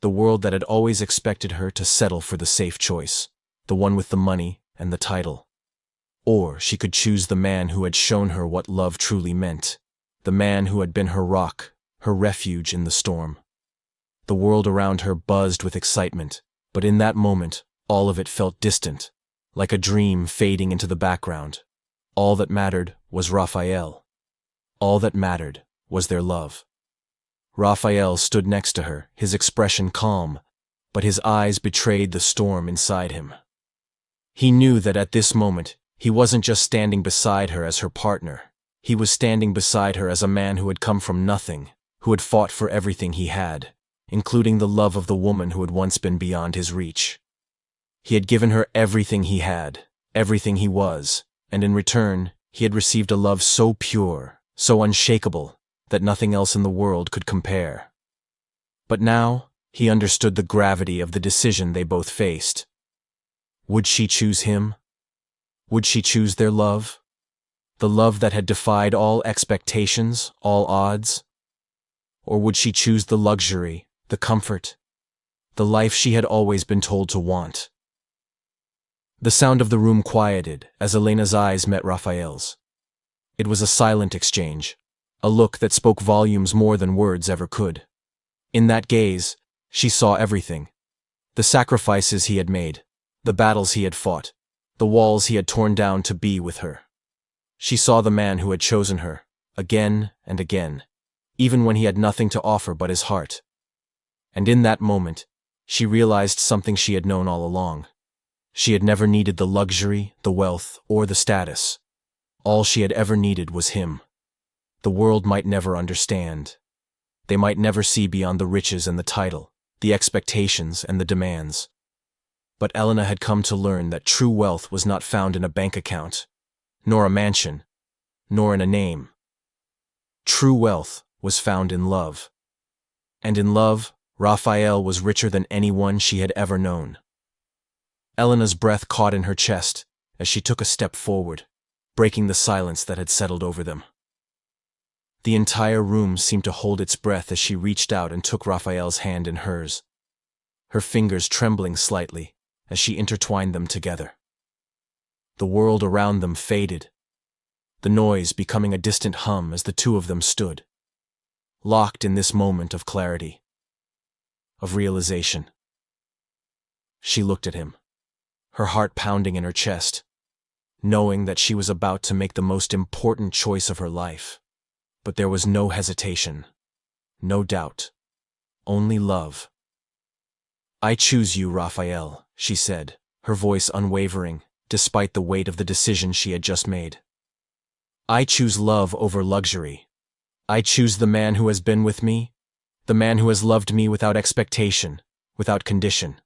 that had always expected her to settle for the safe choice, the one with the money and the title. Or she could choose the man who had shown her what love truly meant, the man who had been her rock, her refuge in the storm. The world around her buzzed with excitement, but in that moment, all of it felt distant, like a dream fading into the background. All that mattered was Rafael. All that mattered was their love. Rafael stood next to her, his expression calm, but his eyes betrayed the storm inside him. He knew that at this moment, he wasn't just standing beside her as her partner. He was standing beside her as a man who had come from nothing, who had fought for everything he had, including the love of the woman who had once been beyond his reach. He had given her everything he had, everything he was, and in return, he had received a love so pure, so unshakable, that nothing else in the world could compare. But now, he understood the gravity of the decision they both faced. Would she choose him? Would she choose their love? The love that had defied all expectations, all odds? Or would she choose the luxury, the comfort, the life she had always been told to want? The sound of the room quieted as Elena's eyes met Rafael's. It was a silent exchange, a look that spoke volumes more than words ever could. In that gaze, she saw everything. The sacrifices he had made, the battles he had fought, the walls he had torn down to be with her. She saw the man who had chosen her, again and again, even when he had nothing to offer but his heart. And in that moment, she realized something she had known all along. She had never needed the luxury, the wealth, or the status. All she had ever needed was him. The world might never understand. They might never see beyond the riches and the title, the expectations and the demands. But Elena had come to learn that true wealth was not found in a bank account, nor a mansion, nor in a name. True wealth was found in love. And in love, Rafael was richer than anyone she had ever known. Elena's breath caught in her chest as she took a step forward, breaking the silence that had settled over them. The entire room seemed to hold its breath as she reached out and took Rafael's hand in hers, her fingers trembling slightly as she intertwined them together. The world around them faded, the noise becoming a distant hum as the two of them stood, locked in this moment of clarity, of realization. She looked at him, her heart pounding in her chest, knowing that she was about to make the most important choice of her life. But there was no hesitation, no doubt, only love. "I choose you, Rafael," she said, her voice unwavering, despite the weight of the decision she had just made. "I choose love over luxury. I choose the man who has been with me, the man who has loved me without expectation, without condition.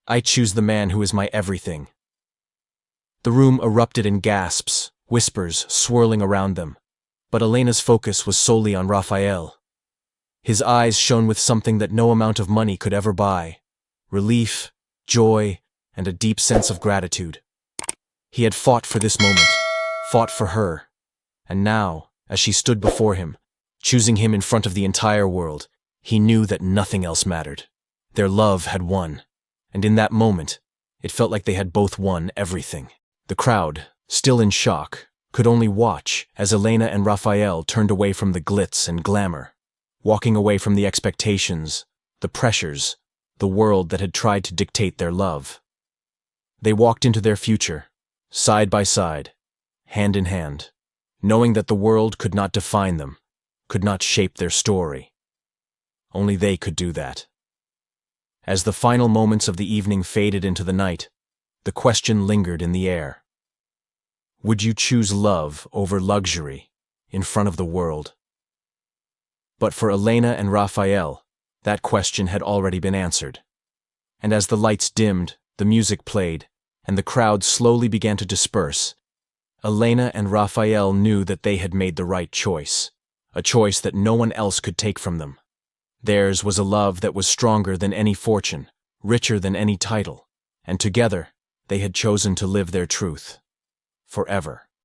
I choose the man who is my everything." The room erupted in gasps, whispers swirling around them, but Elena's focus was solely on Rafael. His eyes shone with something that no amount of money could ever buy: relief, joy, and a deep sense of gratitude. He had fought for this moment, fought for her, and now, as she stood before him, choosing him in front of the entire world, he knew that nothing else mattered. Their love had won, and in that moment, it felt like they had both won everything. The crowd, still in shock, could only watch as Elena and Rafael turned away from the glitz and glamour, walking away from the expectations, the pressures, the world that had tried to dictate their love. They walked into their future, side by side, hand in hand, knowing that the world could not define them, could not shape their story. Only they could do that. As the final moments of the evening faded into the night, the question lingered in the air. Would you choose love over luxury in front of the world? But for Elena and Rafael, that question had already been answered. And as the lights dimmed, the music played, and the crowd slowly began to disperse, Elena and Rafael knew that they had made the right choice, a choice that no one else could take from them. Theirs was a love that was stronger than any fortune, richer than any title, and together they had chosen to live their truth. Forever.